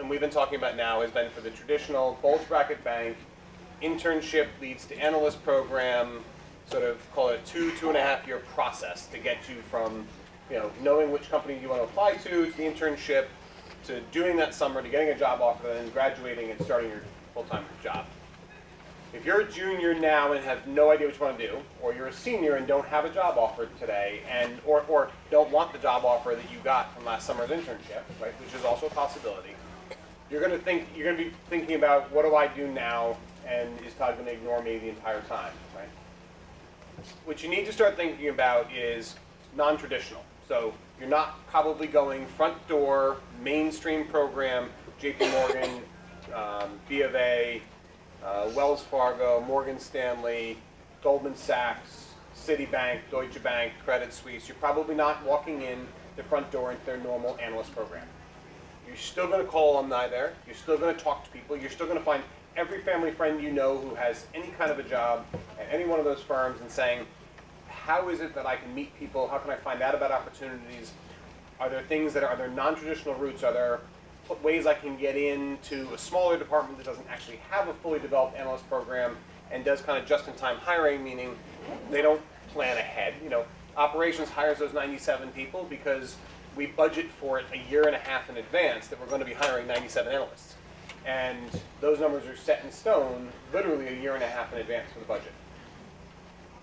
[SPEAKER 3] we've been talking about now has been for the traditional bulge bracket bank, internship leads to analyst program, sort of call it a 2.5 year process to get you from, knowing which company you want to apply to the internship, to doing that summer, to getting a job offer, and then graduating and starting your full-time job. If you're a junior now and have no idea what you want to do, or you're a senior and don't have a job offer today, or don't want the job offer that you got from last summer's internship, right, which is also a possibility, you're going to be thinking about, what do I do now, and is Todd going to ignore me the entire time, right? What you need to start thinking about is non-traditional. So you're not probably going front door, mainstream program, JP Morgan, B of A, Wells Fargo, Morgan Stanley, Goldman Sachs, Citibank, Deutsche Bank, Credit Suisse. You're probably not walking in the front door into their normal analyst program. You're still going to call alumni there. You're still going to talk to people. You're still going to find every family friend you know who has any kind of a job at any one of those firms and saying, how is it that I can meet people? How can I find out about opportunities? Are there things that are there non-traditional routes? Are there ways I can get into a smaller department that doesn't actually have a fully developed analyst program and does kind of just-in-time hiring, meaning they don't plan ahead. Operations hires those 97 people because we budget for it a year and a half in advance that we're going to be hiring 97 analysts. And those numbers are set in stone literally a year and a half in advance for the budget.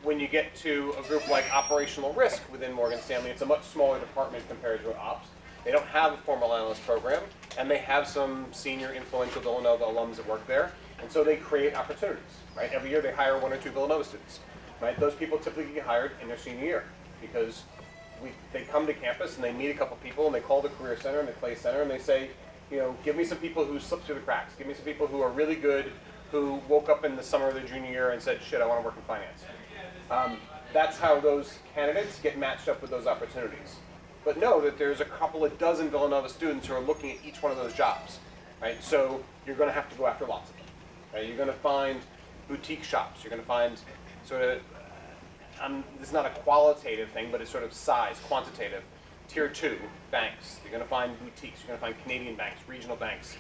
[SPEAKER 3] when you get to a group like operational risk within Morgan Stanley, it's a much smaller department compared to ops. They don't have a formal analyst program, and they have some senior influential Villanova alums that work there, and so they create opportunities, right? Every year they hire 1 or 2 Villanova students, right? Those people typically get hired in their senior year because they come to campus and they meet a couple people and they call the career center and the clay center and they say, you know, give me some people who slipped through the cracks. Give me some people who are really good, who woke up in the summer of their junior year and said, shit, I want to work in finance. That's how those candidates get matched up with those opportunities. But know that there's a couple of dozen Villanova students who are looking at each one of those jobs, right? So you're going to have to go after lots of them, right? You're going to find boutique shops. You're going to find sort of, this is not a qualitative thing, but it's sort of size, quantitative. Tier 2 banks. You're going to find boutiques. You're going to find Canadian banks, regional banks,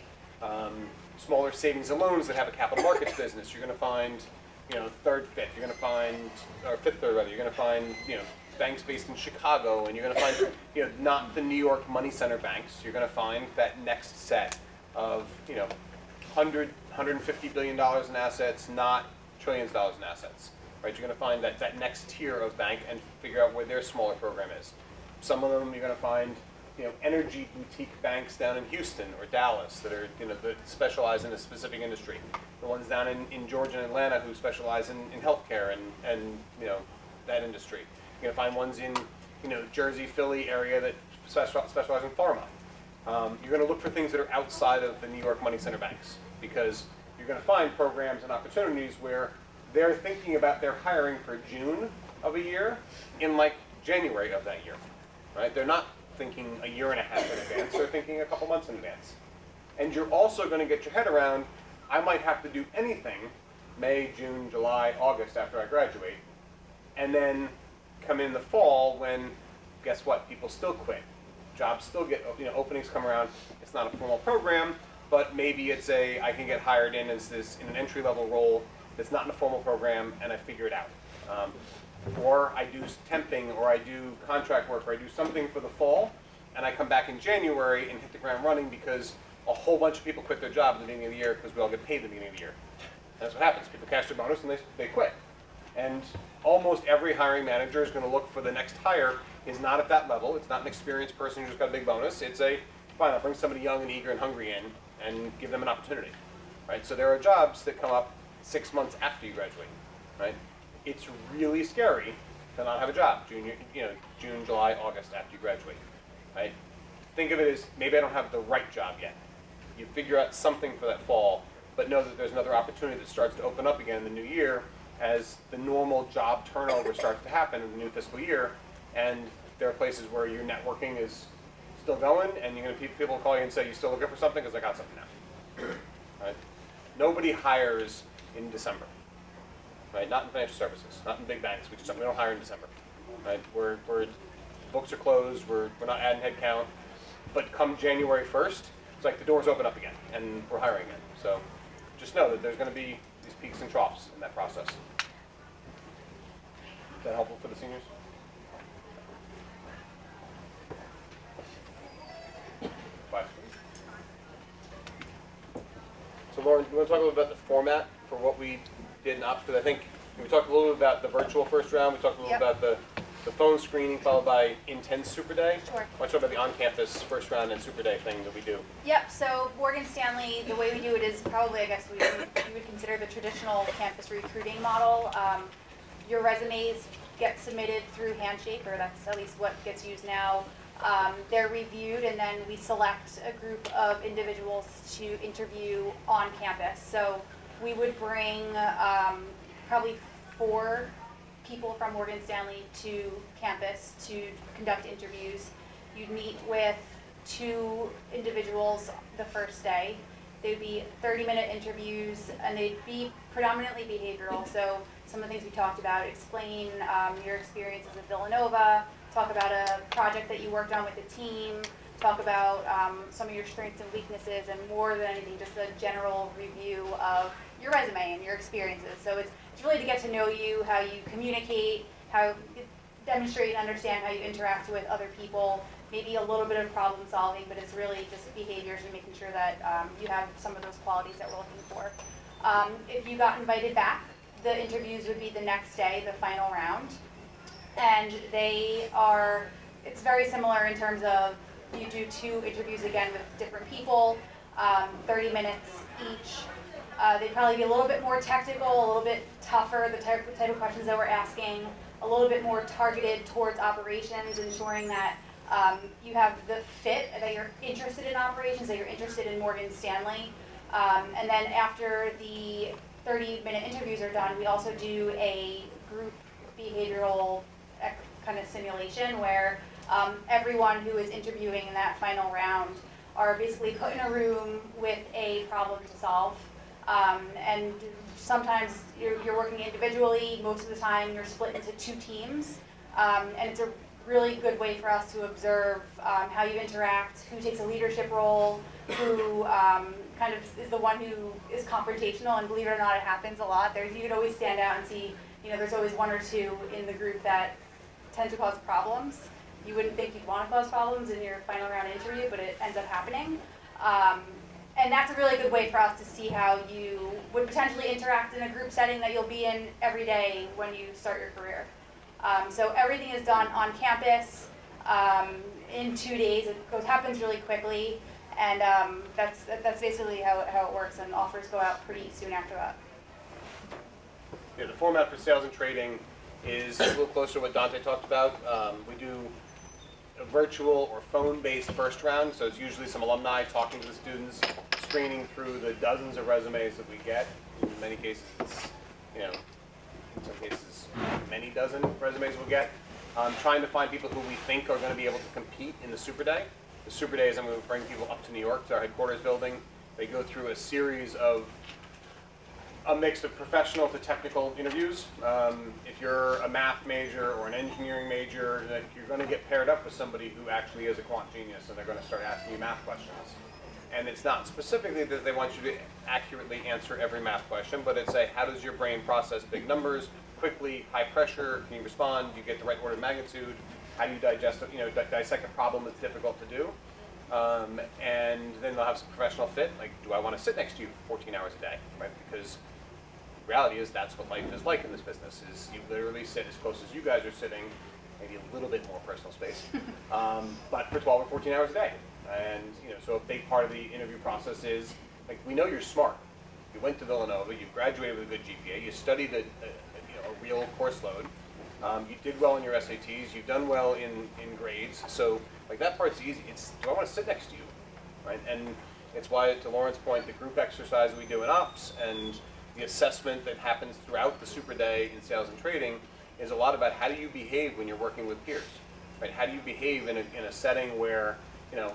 [SPEAKER 3] smaller savings and loans that have a capital markets business. You're going to find, you know, fifth. You're going to find, or fifth third rather. You're going to find, you know, banks based in Chicago, and you're going to find, you know, not the New York money center banks. You're going to find that next set of, you know, $150 billion in assets, not trillions of dollars in assets, right? You're going to find that next tier of bank and figure out where their smaller program is. Some of them you're going to find, you know, energy boutique banks down in Houston or Dallas that are, you know, that specialize in a specific industry. The ones down in Georgia and Atlanta who specialize in healthcare and you know, that industry. You're going to find ones in, you know, Jersey, Philly area that specialize in pharma. You're going to look for things that are outside of the New York money center banks because you're going to find programs and opportunities where they're thinking about their hiring for June of a year in like January of that year, right? They're not thinking a year and a half in advance, they're thinking a couple months in advance. And you're also going to get your head around, I might have to do anything May, June, July, August after I graduate, and then come in the fall when, guess what, people still quit. Jobs still get, you know, openings come around. It's not a formal program, but maybe it's I can get hired in as this, in an entry-level role that's not in a formal program, and I figure it out. Or I do temping, or I do contract work, or I do something for the fall, and I come back in January and hit the ground running because a whole bunch of people quit their job at the beginning of the year because we all get paid at the beginning of the year. And that's what happens. People cash their bonus and they quit. And almost every hiring manager is going to look for the next hire is not at that level. It's not an experienced person who just got a big bonus. It's fine, I'll bring somebody young and eager and hungry in and give them an opportunity, right? So there are jobs that come up 6 months after you graduate, right? It's really scary to not have a job June, July, August after you graduate, right? Think of it as maybe I don't have the right job yet. You figure out something for that fall, but know that there's another opportunity that starts to open up again in the new year as the normal job turnover starts to happen in the new fiscal year, and there are places where your networking is still going, and you're going to people call you and say, you still looking for something? Because I got something now. Right? Nobody hires in December. Right? Not in financial services, not in big banks. We don't hire in December. Right? We're books are closed. We're not adding headcount. But come January 1st, it's like the doors open up again, and we're hiring again. So just know that there's going to be these peaks and troughs in that process. Is that helpful for the seniors? Questions? So Lauren, you want to talk a little bit about the format for what we did in ops? Because I think we talked a little bit about the virtual first round. We talked a little about the phone screening followed by intense super day.
[SPEAKER 4] Sure.
[SPEAKER 3] I want to talk about the on-campus first round and super day thing that we do.
[SPEAKER 4] Yep, so Morgan Stanley, the way we do it is probably, I guess, we would consider the traditional campus recruiting model. Your resumes get submitted through Handshake, or that's at least what gets used now. They're reviewed, and then we select a group of individuals to interview on campus. So we would bring probably 4 people from Morgan Stanley to campus to conduct interviews. You'd meet with 2 individuals the first day. They'd be 30-minute interviews, and they'd be predominantly behavioral. So some of the things we talked about, explain your experiences at Villanova, talk about a project that you worked on with the team, talk about some of your strengths and weaknesses, and more than anything, just a general review of your resume and your experiences. So it's really to get to know you, how you communicate, how you demonstrate and understand how you interact with other people, maybe a little bit of problem solving, but it's really just behaviors and making sure that you have some of those qualities that we're looking for. If you got invited back, the interviews would be the next day, the final round. And it's very similar in terms of you do 2 interviews again with different people, 30 minutes each. They'd probably be a little bit more technical, a little bit tougher, the type of questions that we're asking, a little bit more targeted towards operations, ensuring that you have the fit, that you're interested in operations, that you're interested in Morgan Stanley. And then after the 30-minute interviews are done, we also do a group behavioral kind of simulation where everyone who is interviewing in that final round are basically put in a room with a problem to solve. And sometimes you're working individually, most of the time you're split into 2 teams. And it's a really good way for us to observe how you interact, who takes a leadership role, who kind of is the one who is confrontational, and believe it or not, it happens a lot. You could always stand out and see, there's always 1 or 2 in the group that tend to cause problems. You wouldn't think you'd want to cause problems in your final round interview, but it ends up happening. And that's a really good way for us to see how you would potentially interact in a group setting that you'll be in every day when you start your career. So everything is done on campus in 2 days. It happens really quickly, and that's basically how it works. And offers go out pretty soon after that.
[SPEAKER 3] Yeah, the format for sales and trading is a little closer to what Dante talked about. We do a virtual or phone-based first round, so it's usually some alumni talking to the students, screening through the dozens of resumes that we get. In many cases, it's, in some cases, many dozen resumes we'll get. Trying to find people who we think are going to be able to compete in the Super Day. The Super Day is I'm going to bring people up to New York to our headquarters building. They go through a series of a mix of professional to technical interviews. If you're a math major or an engineering major, you're going to get paired up with somebody who actually is a quant genius, and they're going to start asking you math questions. And it's not specifically that they want you to accurately answer every math question, but it's how does your brain process big numbers quickly, high pressure, can you respond, do you get the right order of magnitude, how do you dissect a problem that's difficult to do. And then they'll have some professional fit, like, do I want to sit next to you for 14 hours a day, right? Because the reality is that's what life is like in this business, is you literally sit as close as you guys are sitting, maybe a little bit more personal space, but for 12 or 14 hours a day. And so a big part of the interview process is, like, we know you're smart. You went to Villanova, you graduated with a good GPA, you studied a real course load, you did well in your SATs, you've done well in grades, so like that part's easy. It's, do I want to sit next to you, right? And it's why, to Lauren's point, the group exercise we do in ops and the assessment that happens throughout the Super Day in sales and trading is a lot about how do you behave when you're working with peers, right? How do you behave in a setting where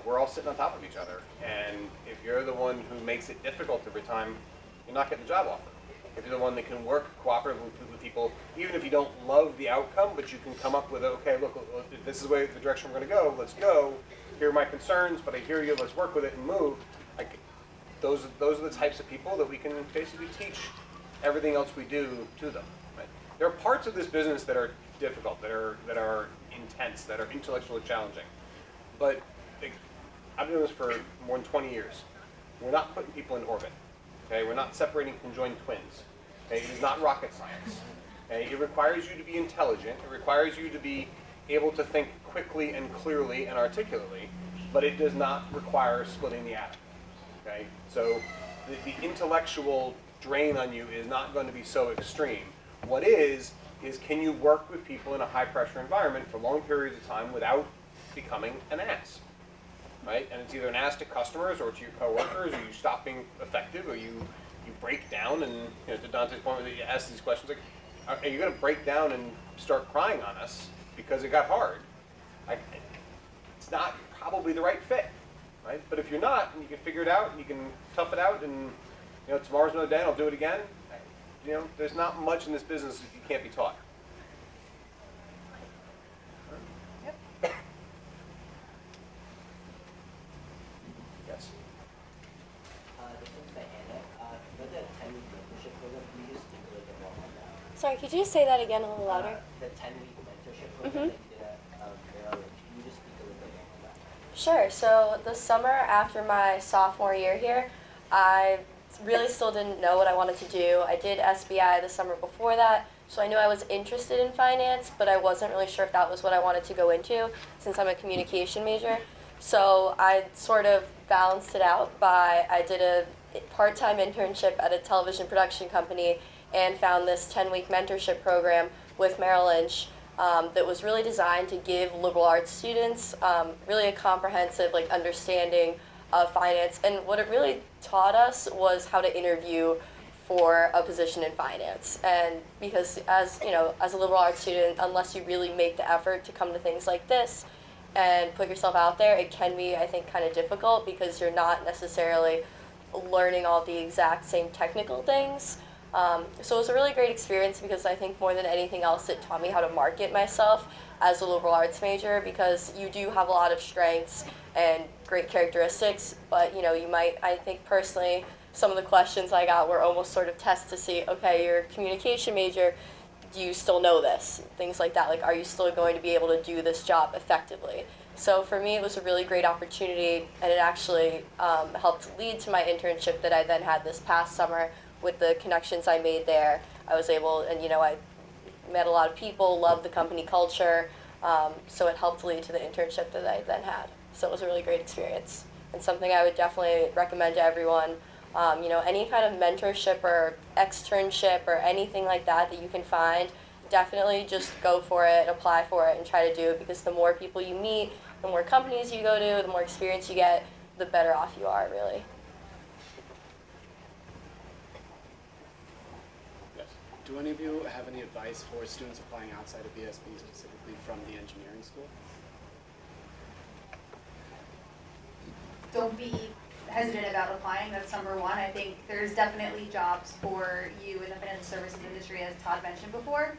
[SPEAKER 3] we're all sitting on top of each other, and if you're the one who makes it difficult every time, you're not getting the job offer. If you're the one that can work cooperatively with people, even if you don't love the outcome, but you can come up with, okay, look, this is the direction we're going to go, let's go, here are my concerns, but I hear you, let's work with it and move. Like, those are the types of people that we can basically teach everything else we do to them. Right? There are parts of this business that are difficult, that are intense, that are intellectually challenging. But I've been doing this for more than 20 years. We're not putting people in orbit. Okay? We're not separating conjoined twins. Okay? It is not rocket science. Okay? It requires you to be intelligent. It requires you to be able to think quickly and clearly and articulately, but it does not require splitting the atom. Okay? So the intellectual drain on you is not going to be so extreme. What is can you work with people in a high-pressure environment for long periods of time without becoming an ass? Right? And it's either an ass to customers or to your coworkers, or you stop being effective, or you break down. And to Dante's point, you ask these questions like, are you going to break down and start crying on us because it got hard? Like, it's not probably the right fit, right? But if you're not, and you can figure it out, and you can tough it out, and tomorrow's another day, and I'll do it again. There's not much in this business that you can't be taught. Yes.
[SPEAKER 11] This is Diana. For the 10-week mentorship program, can you just speak a little bit more on that?
[SPEAKER 7] Sorry, could you say that again a little louder?
[SPEAKER 11] The 10-week mentorship program that you did at Maryland, can you just speak a little bit more on that?
[SPEAKER 7] Sure. So the summer after my sophomore year here, I really still didn't know what I wanted to do. I did SBI the summer before that, so I knew I was interested in finance, but I wasn't really sure if that was what I wanted to go into since I'm a communication major. So I sort of balanced it out by I did a part-time internship at a television production company and found this 10-week mentorship program with Merrill Lynch that was really designed to give liberal arts students really a comprehensive understanding of finance. And what it really taught us was how to interview for a position in finance. And because as a liberal arts student, unless you really make the effort to come to things like this and put yourself out there, it can be, I think, kind of difficult because you're not necessarily learning all the exact same technical things. So it was a really great experience because I think more than anything else it taught me how to market myself as a liberal arts major, because you do have a lot of strengths and great characteristics, but you might, I think personally, some of the questions I got were almost sort of tests to see, okay, you're a communication major, do you still know this? Things like that, are you still going to be able to do this job effectively? So for me, it was a really great opportunity, and it actually helped lead to my internship that I then had this past summer. With the connections I made there, I was able, and I met a lot of people, loved the company culture, so it helped lead to the internship that I then had. So it was a really great experience, and something I would definitely recommend to everyone. Any kind of mentorship or externship or anything like that you can find, definitely just go for it, apply for it, and try to do it, because the more people you meet, the more companies you go to, the more experience you get, the better off you are, really.
[SPEAKER 12] Do any of you have any advice for students applying outside of Esp, specifically from the engineering school?
[SPEAKER 4] Don't be hesitant about applying. That's number one. I think there's definitely jobs for you in the financial services industry, as Todd mentioned before.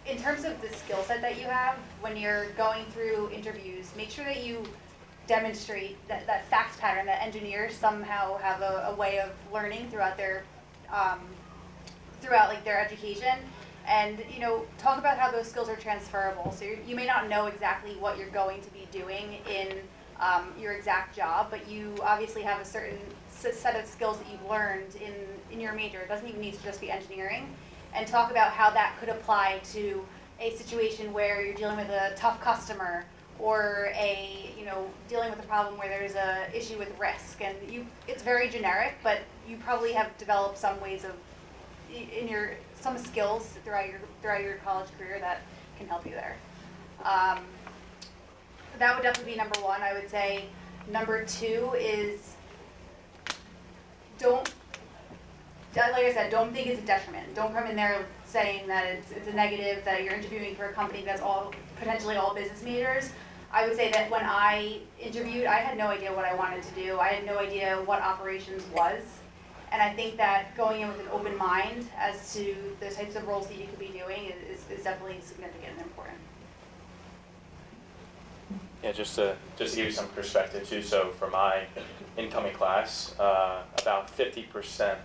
[SPEAKER 4] In terms of the skill set that you have, when you're going through interviews, make sure that you demonstrate that fact pattern that engineers somehow have a way of learning throughout their their education, and talk about how those skills are transferable. So you may not know exactly what you're going to be doing in your exact job, but you obviously have a certain set of skills that you've learned in your major. It doesn't even need to just be engineering. And talk about how that could apply to a situation where you're dealing with a tough customer, or dealing with a problem where there's a issue with risk. And it's very generic, but you probably have developed some ways of some skills throughout your college career that can help you there. That would definitely be number one. I would say number two is like I said, don't think it's a detriment. Don't come in there saying that it's a negative, that you're interviewing for a company that's potentially all business majors. I would say that when I interviewed, I had no idea what I wanted to do. I had no idea what operations was. And I think that going in with an open mind as to the types of roles that you could be doing is definitely significant and important.
[SPEAKER 6] Yeah, just to give you some perspective too. So for my incoming class, about 50%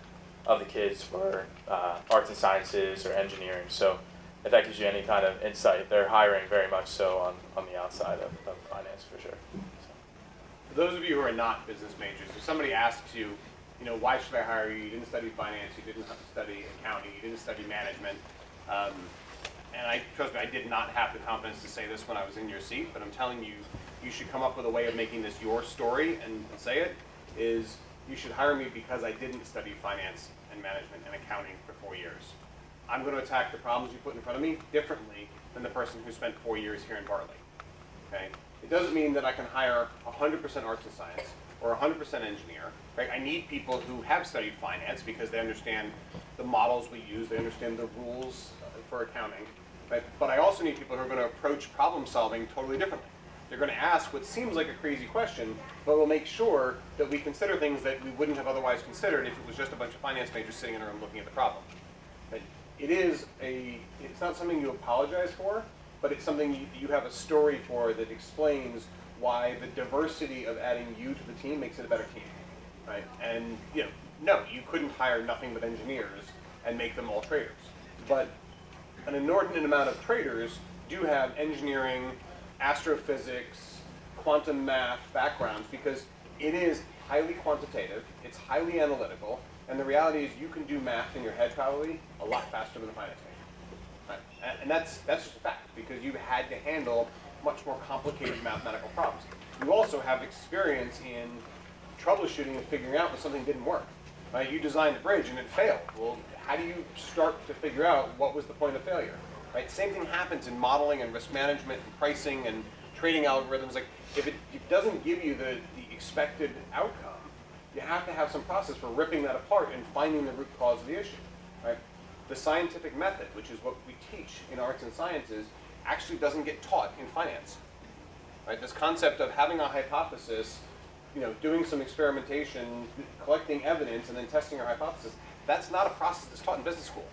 [SPEAKER 6] of the kids were arts and sciences or engineering. So if that gives you any kind of insight, they're hiring very much so on the outside of finance for sure. So.
[SPEAKER 3] For those of you who are not business majors, if somebody asks you, why should I hire you? You didn't study finance, you didn't study accounting, you didn't study management. And trust me, I did not have the confidence to say this when I was in your seat, but I'm telling you, you should come up with a way of making this your story and say it, is you should hire me because I didn't study finance and management and accounting for 4 years. I'm going to attack the problems you put in front of me differently than the person who spent 4 years here in Bartley. Okay? It doesn't mean that I can hire 100% arts and science or 100% engineer. Right? I need people who have studied finance because they understand the models we use, they understand the rules for accounting. Right? But I also need people who are going to approach problem solving totally differently. They're going to ask what seems like a crazy question, but we'll make sure that we consider things that we wouldn't have otherwise considered if it was just a bunch of finance majors sitting in a room looking at the problem. Right? It's not something you apologize for, but it's something you have a story for that explains why the diversity of adding you to the team makes it a better team. Right? And no, you couldn't hire nothing but engineers and make them all traders. But an inordinate amount of traders do have engineering, astrophysics, quantum math backgrounds, because it is highly quantitative, it's highly analytical, and the reality is you can do math in your head probably a lot faster than a finance major. Right? And that's just a fact, because you've had to handle much more complicated mathematical problems. You also have experience in troubleshooting and figuring out when something didn't work. Right? You designed a bridge and it failed. Well, how do you start to figure out what was the point of failure? Right? Same thing happens in modeling and risk management and pricing and trading algorithms. Like, if it doesn't give you the expected outcome, you have to have some process for ripping that apart and finding the root cause of the issue. Right? The scientific method, which is what we teach in arts and sciences, actually doesn't get taught in finance. Right? This concept of having a hypothesis, doing some experimentation, collecting evidence, and then testing our hypothesis, that's not a process that's taught in business school.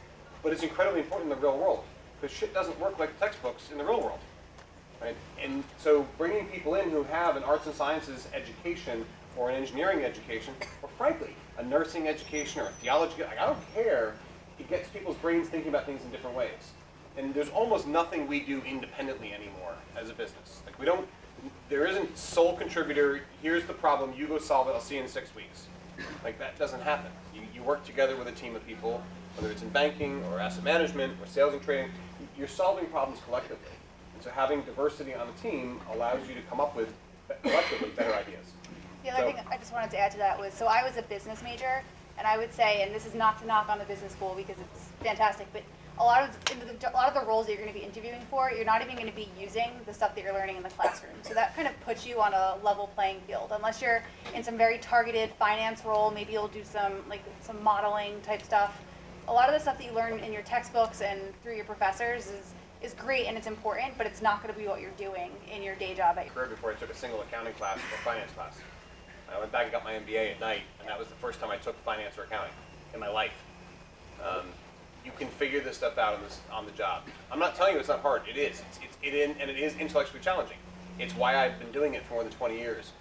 [SPEAKER 3] But it's incredibly important in the real world, because shit doesn't work like textbooks in the real world. Right? And so bringing people in who have an arts and sciences education or an engineering education, or frankly, a nursing education or a theology, like, I don't care, it gets people's brains thinking about things in different ways. And there's almost nothing we do independently anymore as a business. Like, there isn't sole contributor, here's the problem, you go solve it, I'll see you in 6 weeks. Like, that doesn't happen. You work together with a team of people, whether it's in banking or asset management or sales and trading, you're solving problems collectively. And so having diversity on the team allows you to come up with, collectively, better ideas.
[SPEAKER 4] The other thing I just wanted to add to that was, so I was a business major, and I would say, and this is not to knock on the business school because it's fantastic, but a lot of the roles that you're going to be interviewing for, you're not even going to be using the stuff that you're learning in the classroom. So that kind of puts you on a level playing field. Unless you're in some very targeted finance role, maybe you'll do some modeling type stuff. A lot of the stuff that you learn in your textbooks and through your professors is great and it's important, but it's not going to be what you're doing in your day job.
[SPEAKER 3] Before I took a single accounting class or finance class. I went back and got my MBA at night, and that was the first time I took finance or accounting in my life. You can figure this stuff out on the job. I'm not telling you it's not hard. It is. And it is intellectually challenging. It's why I've been doing it for more than 20 years.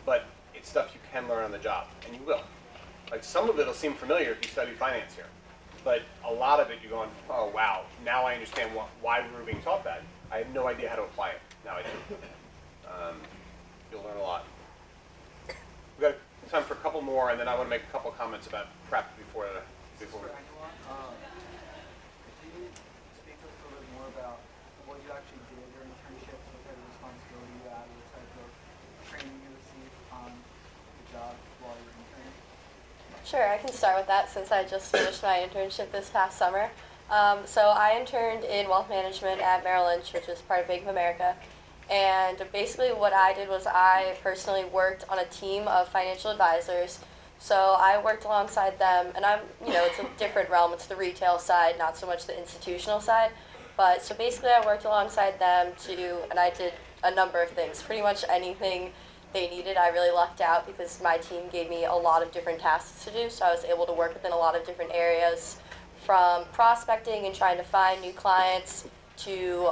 [SPEAKER 3] But it's stuff you can learn on the job, and you will. Like, some of it will seem familiar if you study finance here. But a lot of it, you're going, oh, wow, now I understand why we were being taught that. I had no idea how to apply it. Now I do. You'll learn a lot. We've got time for a couple more, and then I want to make a couple comments about prep before we...
[SPEAKER 13] Can you speak to us a little bit more about what you actually did during internships, what type of responsibility you had, what type of training you received on the job while you were interning?
[SPEAKER 7] Sure, I can start with that since I just finished my internship this past summer. So I interned in wealth management at Merrill Lynch, which is part of Bank of America. And basically what I did was I personally worked on a team of financial advisors. So I worked alongside them, and it's a different realm. It's the retail side, not so much the institutional side. But so basically I worked alongside them and I did a number of things. Pretty much anything they needed, I really lucked out because my team gave me a lot of different tasks to do. So I was able to work within a lot of different areas, from prospecting and trying to find new clients to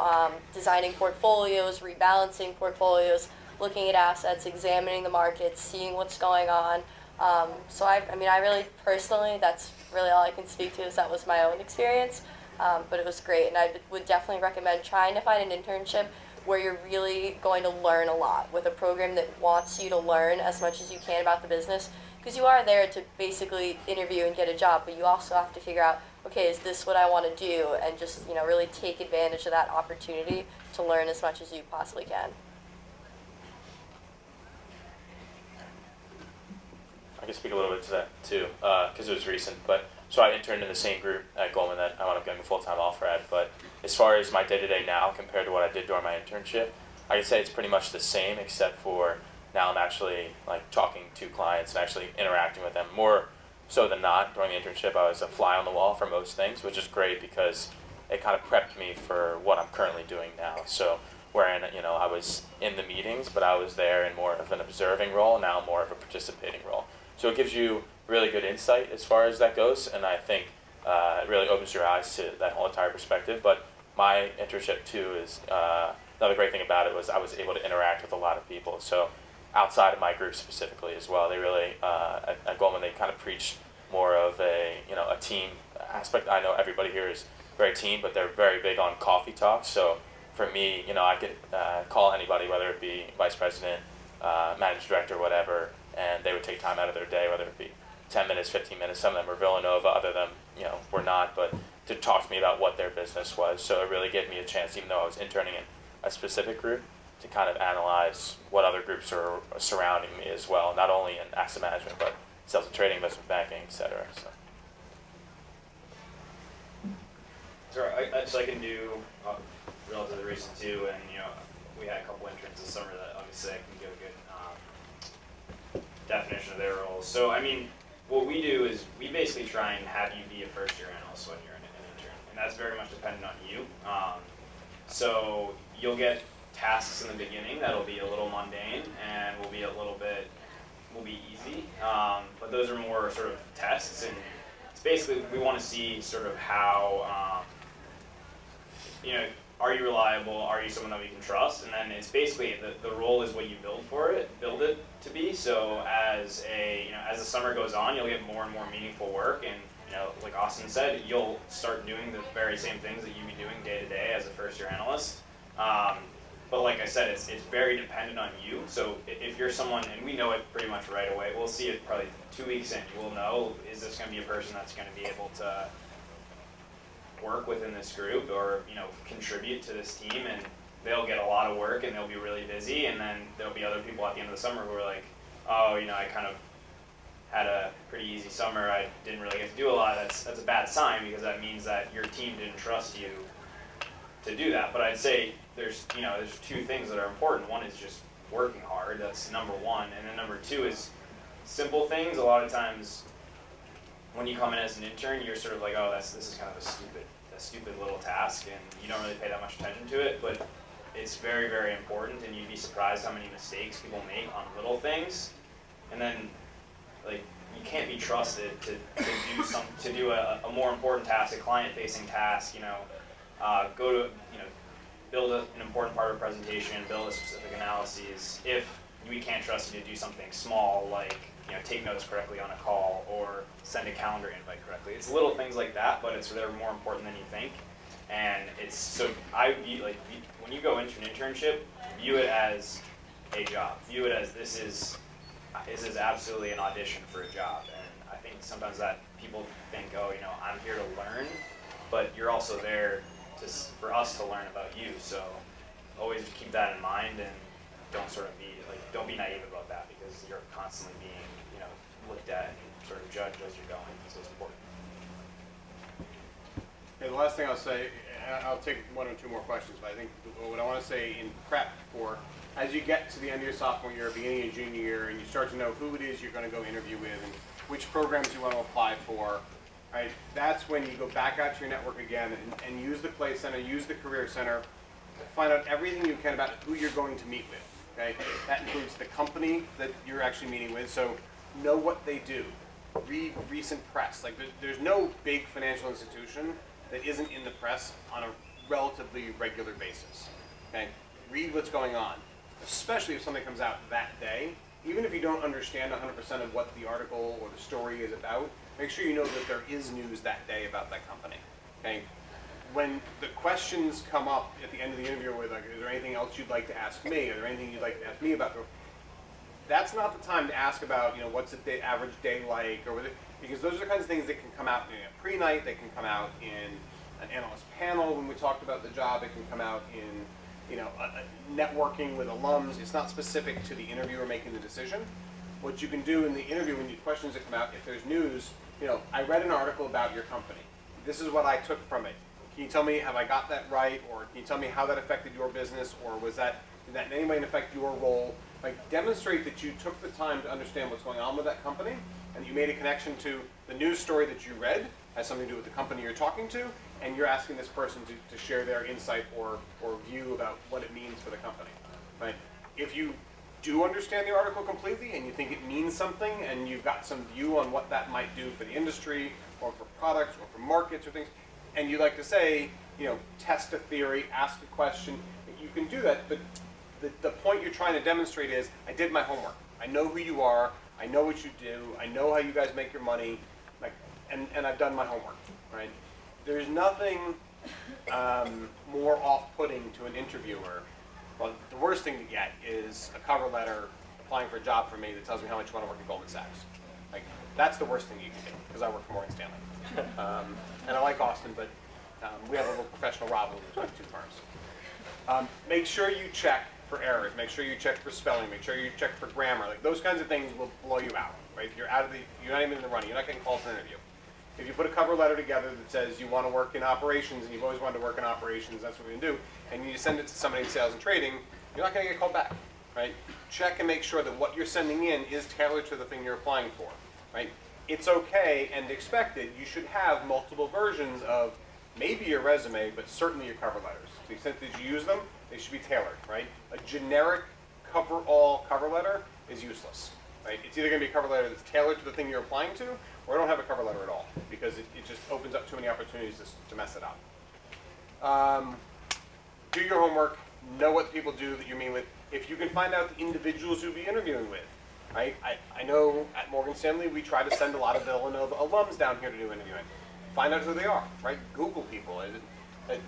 [SPEAKER 7] designing portfolios, rebalancing portfolios, looking at assets, examining the markets, seeing what's going on. So I really personally, that's really all I can speak to, is that was my own experience. But it was great, and I would definitely recommend trying to find an internship where you're really going to learn a lot, with a program that wants you to learn as much as you can about the business, because you are there to basically interview and get a job, but you also have to figure out, okay, is this what I want to do, and just really take advantage of that opportunity to learn as much as you possibly can.
[SPEAKER 6] I can speak a little bit to that too, because it was recent. But so I interned in the same group at Goldman that I wound up getting a full-time offer at. But as far as my day-to-day now compared to what I did during my internship, I can say it's pretty much the same, except for now I'm actually talking to clients and actually interacting with them more so than not. During the internship, I was a fly on the wall for most things, which is great because it kind of prepped me for what I'm currently doing now. So wherein I was in the meetings, but I was there in more of an observing role, now more of a participating role. So it gives you really good insight as far as that goes, and I think it really opens your eyes to that whole entire perspective. But my internship too is another great thing about it was I was able to interact with a lot of people. So outside of my group specifically as well, they really at Goldman they kind of preach more of a team aspect. I know everybody here is very team, but they're very big on coffee talks. So for me, I could call anybody, whether it be vice president, managing director, whatever, and they would take time out of their day, whether it be 10 minutes, 15 minutes. Some of them were Villanova, other of them, were not, but to talk to me about what their business was. So it really gave me a chance, even though I was interning in a specific group, to kind of analyze what other groups are surrounding me as well, not only in asset management, but sales and trading, investment banking, et cetera.
[SPEAKER 5] So I can do relatively recent too, and we had a couple interns this summer that obviously I can give a good definition of their roles. So I mean, what we do is we basically try and have you be a first-year analyst when you're an intern, and that's very much dependent on you. So you'll get tasks in the beginning that'll be a little mundane and will be easy, but those are more sort of tests, and it's basically we want to see sort of how are you reliable, are you someone that we can trust, and then it's basically the role is what you build it to be. So as the summer goes on, you'll get more and more meaningful work, and like Austen said, you'll start doing the very same things that you'd be doing day to day as a first-year analyst. But like I said, it's very dependent on you. So if you're someone, and we know it pretty much right away, we'll see it probably 2 weeks in, you will know, is this going to be a person that's going to be able to work within this group or contribute to this team, and they'll get a lot of work and they'll be really busy, and then there'll be other people at the end of the summer who are like, oh, I kind of had a pretty easy summer, I didn't really get to do a lot. That's a bad sign, because that means that your team didn't trust you to do that. But I'd say there's two things that are important. One is just working hard, that's number one, and then number two is simple things. A lot of times when you come in as an intern, you're sort of like, oh, this is kind of a stupid little task, and you don't really pay that much attention to it, but it's very, very important, and you'd be surprised how many mistakes people make on little things. And then, like, you can't be trusted to do a more important task, a client-facing task, build an important part of a presentation, build a specific analysis, if we can't trust you to do something small like take notes correctly on a call or send a calendar invite correctly. It's little things like that, but they're more important than you think. And it's so I view, like, when you go into an internship, view it as a job. View it as this is absolutely an audition for a job. And I think sometimes that people think, oh, I'm here to learn, but you're also there for us to learn about you. So always keep that in mind, and don't be naive about that, because you're constantly being looked at and sort of judged as you're going. So it's important.
[SPEAKER 3] Okay, the last thing I'll say, I'll take one or two more questions, but I think what I want to say in prep for, as you get to the end of your sophomore year, beginning of junior year, and you start to know who it is you're going to go interview with and which programs you want to apply for, right? That's when you go back out to your network again and use the Play Center, use the Career Center, find out everything you can about who you're going to meet with. Okay, that includes the company that you're actually meeting with. So know what they do. Read recent press. Like there's no big financial institution that isn't in the press on a relatively regular basis. Okay, read what's going on, especially if something comes out that day. Even if you don't understand 100% of what the article or the story is about, make sure you know that there is news that day about that company. Okay. When the questions come up at the end of the interview with, like, is there anything else you'd like to ask me? Is there anything you'd like to ask me about? That's not the time to ask about, what's the average day like, or because those are the kinds of things that can come out in a pre-night, they can come out in an analyst panel when we talked about the job, it can come out in, networking with alums. It's not specific to the interviewer making the decision. What you can do in the interview when you questions that come out, if there's news, I read an article about your company. This is what I took from it. Can you tell me, have I got that right? Or can you tell me how that affected your business? Or did that in any way affect your role? Like, demonstrate that you took the time to understand what's going on with that company, and you made a connection to the news story that you read, has something to do with the company you're talking to, and you're asking this person to share their insight or view about what it means for the company, right? If you do understand the article completely and you think it means something and you've got some view on what that might do for the industry or for products or for markets or things, and you like to say, test a theory, ask a question, you can do that, but the point you're trying to demonstrate is, I did my homework. I know who you are, I know what you do, I know how you guys make your money, and I've done my homework, right? There's nothing more off-putting to an interviewer. Well, the worst thing to get is a cover letter applying for a job for me that tells me how much you want to work at Goldman Sachs. Like, that's the worst thing you can do, because I work for Morgan Stanley. And I like Austen, but we have a little professional rivalry between the two firms. Make sure you check for errors. Make sure you check for spelling. Make sure you check for grammar. Like, those kinds of things will blow you out, right? You're not even in the running. You're not getting called for an interview. If you put a cover letter together that says you want to work in operations and you've always wanted to work in operations, that's what we're going to do, and you send it to somebody in sales and trading, you're not going to get called back, right? Check and make sure that what you're sending in is tailored to the thing you're applying for, right? It's okay and expected. You should have multiple versions of maybe your resume, but certainly your cover letters. To the extent that you use them, they should be tailored, right? A generic cover-all cover letter is useless, right? It's either going to be a cover letter that's tailored to the thing you're applying to, or don't have a cover letter at all, because it just opens up too many opportunities to mess it up. Do your homework, know what people do that you meet with. If you can find out the individuals you'll be interviewing with, right? I know at Morgan Stanley we try to send a lot of Villanova alums down here to do interviewing. Find out who they are, right? Google people.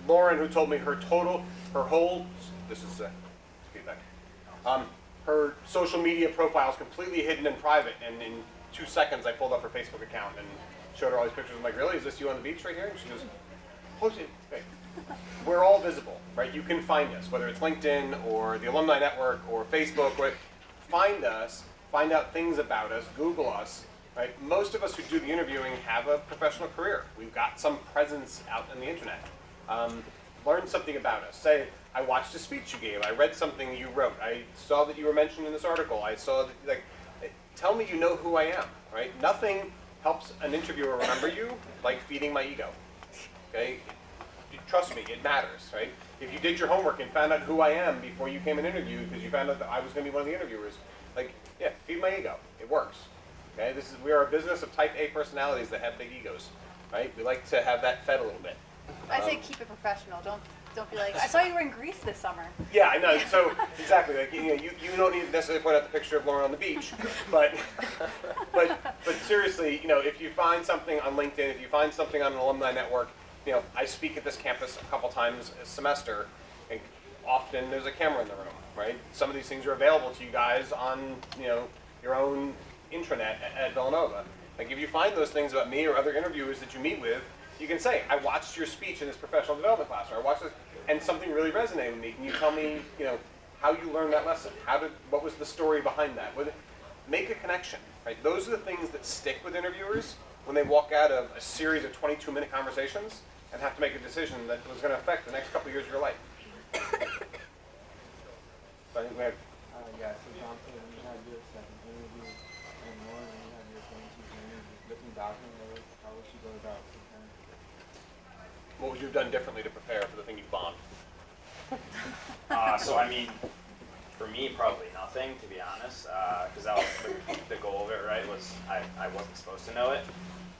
[SPEAKER 3] Lauren, who told me her whole, this is feedback, her social media profile is completely hidden and private, and in 2 seconds I pulled up her Facebook account and showed her all these pictures. I'm like, really? Is this you on the beach right here? And she goes, post it. Okay. We're all visible, right? You can find us, whether it's LinkedIn or the Alumni Network or Facebook. Right? Find us, find out things about us, Google us. Right? Most of us who do the interviewing have a professional career. We've got some presence out on the internet. Learn something about us. Say, I watched a speech you gave. I read something you wrote. I saw that you were mentioned in this article. I saw that, like, tell me you know who I am, right? Nothing helps an interviewer remember you like feeding my ego, okay? Trust me, it matters, right? If you did your homework and found out who I am before you came and interviewed because you found out that I was going to be one of the interviewers, like, yeah, feed my ego. It works, okay? We are a business of type A personalities that have big egos, right? We like to have that fed a little bit.
[SPEAKER 14] I'd say keep it professional. Don't be like, I saw you were in Greece this summer.
[SPEAKER 3] Yeah, I know. So exactly, like you don't need to necessarily point out the picture of Lauren on the beach, but seriously, if you find something on LinkedIn, if you find something on an alumni network, I speak at this campus a couple times a semester, and often there's a camera in the room, right? Some of these things are available to you guys on your own intranet at Villanova. Like if you find those things about me or other interviewers that you meet with, you can say, I watched your speech in this professional development class, or I watched this, and something really resonated with me. Can you tell me, how you learned that lesson? What was the story behind that? Make a connection, right? Those are the things that stick with interviewers when they walk out of a series of 22-minute conversations and have to make a decision that was going to affect the next couple of years of your life. So I think we had.
[SPEAKER 13] Yeah, so Dante, when you had your second interview and more when you had your 22 interview, looking back on those, how would you go about preparing?
[SPEAKER 3] What would you have done differently to prepare for the thing you bombed?
[SPEAKER 5] So I mean, for me, probably nothing, to be honest, because that was the goal of it, right? Was I wasn't supposed to know it,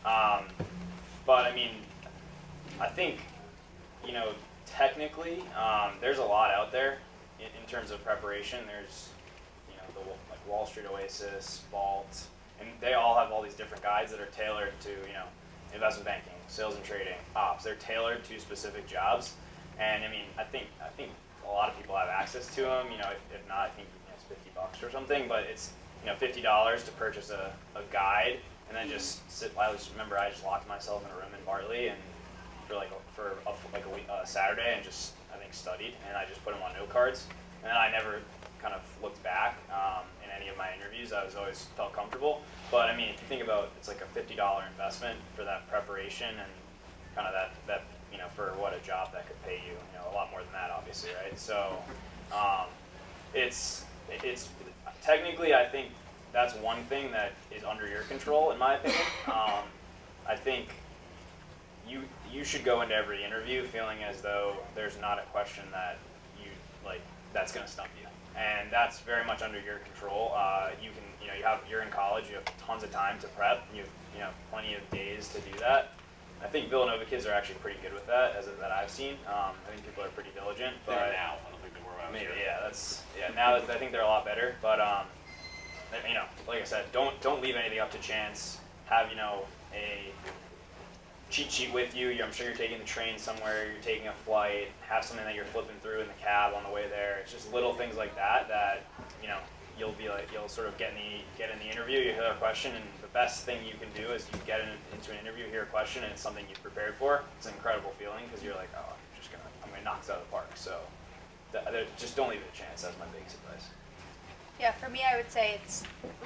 [SPEAKER 5] but I mean, I think technically, there's a lot out there in terms of preparation. There's the Wall Street Oasis, Vault, and they all have all these different guides that are tailored to investment banking, sales and trading, ops. They're tailored to specific jobs, and I mean, I think a lot of people have access to them. If not, I think it's $50 or something. But it's $50 to purchase a guide, and then just sit. I just remember I just locked myself in a room in Bartley and for a Saturday and just I think studied, and I just put them on note cards, and then I never kind of looked back in any of my interviews. I always felt comfortable. But I mean, if you think about it's like a $50 investment for that preparation and kind of that for what a job that could pay you, a lot more than that, obviously, right? So it's technically, I think that's one thing that is under your control, in my opinion. I think you should go into every interview feeling as though there's not a question that that's going to stump you, and that's very much under your control. You're in college, you have tons of time to prep, you have plenty of days to do that. I think Villanova kids are actually pretty good with that, that I've seen. I think people are pretty diligent. But
[SPEAKER 3] They're now. I don't think they were when I was
[SPEAKER 5] maybe,
[SPEAKER 3] here.
[SPEAKER 5] now I think they're a lot better. But like I said, don't leave anything up to chance. Have a cheat sheet with you. I'm sure you're taking the train somewhere. You're taking a flight. Have something that you're flipping through in the cab on the way there. It's just little things like that you'll sort of get in the interview, you hear a question, and the best thing you can do is you get into an interview, hear a question, and it's something you've prepared for. It's an incredible feeling because you're like, oh, I'm gonna knock this out of the park. So just don't leave it a chance. That's my biggest advice.
[SPEAKER 14] Yeah, for me, I would say it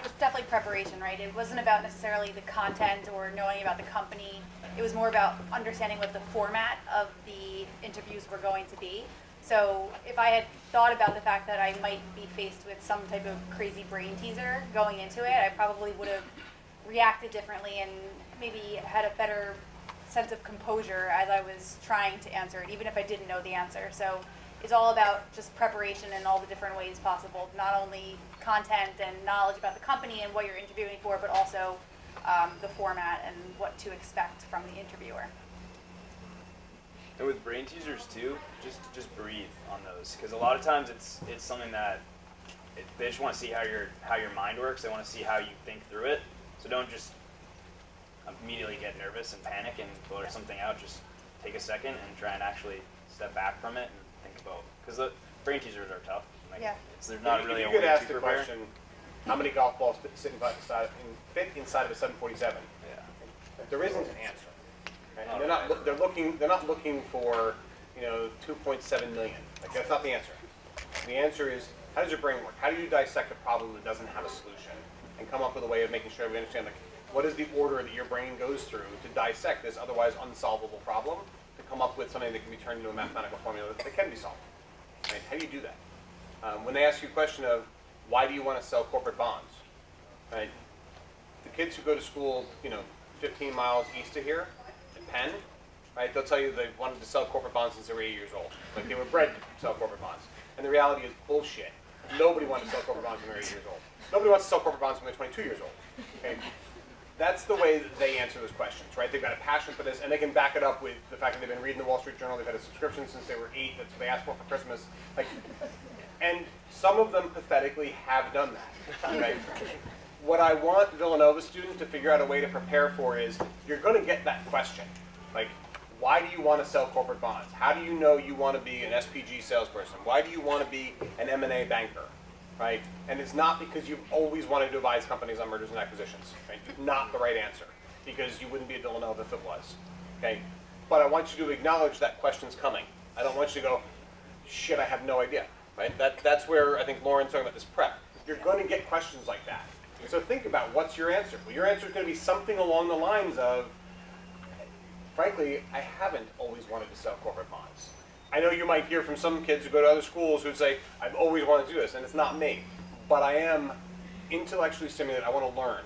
[SPEAKER 14] was definitely preparation, right? It wasn't about necessarily the content or knowing about the company. It was more about understanding what the format of the interviews were going to be. So if I had thought about the fact that I might be faced with some type of crazy brain teaser going into it, I probably would have reacted differently and maybe had a better sense of composure as I was trying to answer it, even if I didn't know the answer. So it's all about just preparation in all the different ways possible, not only content and knowledge about the company and what you're interviewing for, but also the format and what to expect from the interviewer.
[SPEAKER 5] And with brain teasers too, just breathe on those, because a lot of times it's something that they just want to see how your mind works. They want to see how you think through it. So don't just immediately get nervous and panic and blurt something out. Just take a second and try and actually step back from it and think about, because the brain teasers are tough. Like,
[SPEAKER 14] Yeah.
[SPEAKER 5] There's not really a
[SPEAKER 3] you
[SPEAKER 5] way
[SPEAKER 3] could ask
[SPEAKER 5] to
[SPEAKER 3] the
[SPEAKER 5] prepare.
[SPEAKER 3] question, how many golf balls fit inside of a 747?
[SPEAKER 5] Yeah.
[SPEAKER 3] There isn't an answer. Right? They're not looking for 2.7 million. Like, that's not the answer. The answer is, how does your brain work? How do you dissect a problem that doesn't have a solution and come up with a way of making sure we understand, like, what is the order that your brain goes through to dissect this otherwise unsolvable problem to come up with something that can be turned into a mathematical formula that can be solved? Right? How do you do that? When they ask you a question of, why do you want to sell corporate bonds? Right? The kids who go to school, 15 miles east of here, in Penn, right? They'll tell you they wanted to sell corporate bonds since they were 8 years old. Like, they were bred to sell corporate bonds. And the reality is bullshit. Nobody wanted to sell corporate bonds when they were 8 years old. Nobody wants to sell corporate bonds when they're 22 years old. Okay? That's the way that they answer those questions, right? They've got a passion for this, and they can back it up with the fact that they've been reading the Wall Street Journal. They've had a subscription since they were 8. That's what they asked for Christmas. Like, and some of them pathetically have done that. Right? What I want Villanova students to figure out a way to prepare for is, you're going to get that question. Like, why do you want to sell corporate bonds? How do you know you want to be an SPG salesperson? Why do you want to be an M&A banker? Right? And it's not because you've always wanted to advise companies on mergers and acquisitions. Right? Not the right answer, because you wouldn't be at Villanova if it was. Okay? But I want you to acknowledge that question's coming. I don't want you to go, shit, I have no idea. Right? That's where I think Lauren's talking about this prep. You're going to get questions like that. So think about, what's your answer? Well, your answer is going to be something along the lines of, frankly, I haven't always wanted to sell corporate bonds. I know you might hear from some kids who go to other schools who say, I've always wanted to do this, and it's not me. But I am intellectually stimulated. I want to learn.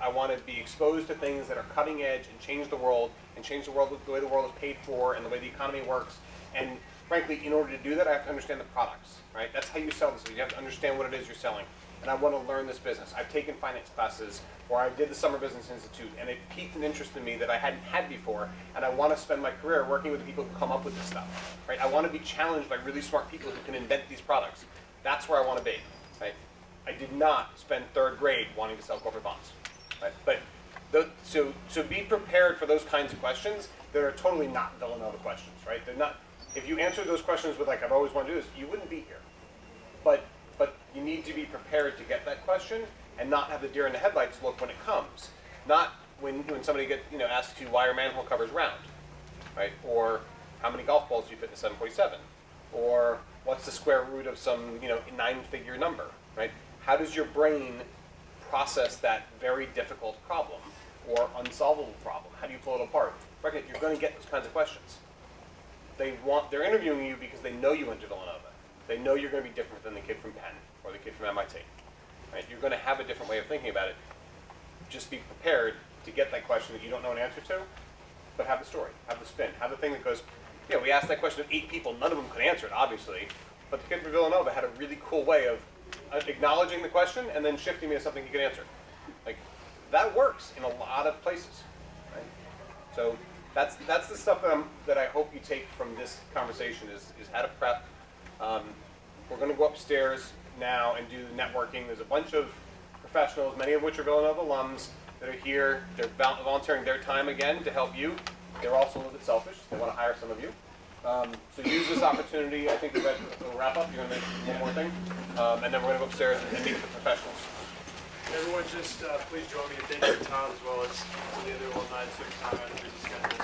[SPEAKER 3] I want to be exposed to things that are cutting edge and change the world with the way the world is paid for and the way the economy works. And frankly, in order to do that, I have to understand the products. Right? That's how you sell this. You have to understand what it is you're selling. And I want to learn this business. I've taken finance classes, or I did the Summer Business Institute, and it piqued an interest in me that I hadn't had before, and I want to spend my career working with the people who come up with this stuff. Right? I want to be challenged by really smart people who can invent these products. That's where I want to be. Right? I did not spend third grade wanting to sell corporate bonds. Right? But so be prepared for those kinds of questions that are totally not Villanova questions. Right? They're not. If you answer those questions with, like, I've always wanted to do this, you wouldn't be here. But you need to be prepared to get that question and not have the deer in the headlights look when it comes. Not when somebody asks you, why are manhole covers round, right? Or how many golf balls do you fit in a 747? Or what's the square root of some 9-figure number, right? How does your brain process that very difficult problem or unsolvable problem? How do you pull it apart? You're going to get those kinds of questions. They're interviewing you because they know you went to Villanova. They know you're going to be different than the kid from Penn or the kid from MIT. Right? You're going to have a different way of thinking about it. Just be prepared to get that question that you don't know an answer to, but have the story, have the spin, have the thing that goes, we asked that question of 8 people, none of them could answer it, obviously, but the kid from Villanova had a really cool way of acknowledging the question and then shifting me to something he could answer. Like, that works in a lot of places. Right? So that's the stuff that I hope you take from this conversation is how to prep. We're going to go upstairs now and do networking. There's a bunch of professionals, many of which are Villanova alums, that are here. They're volunteering their time again to help you. They're also a little bit selfish. They want to hire some of you. So use this opportunity. I think we'll wrap up. You're going to make one more thing. And then we're going to go upstairs and meet with the professionals.
[SPEAKER 15] Everyone just please join me in thanking Todd as well as the other alumni that took time out of their busy schedule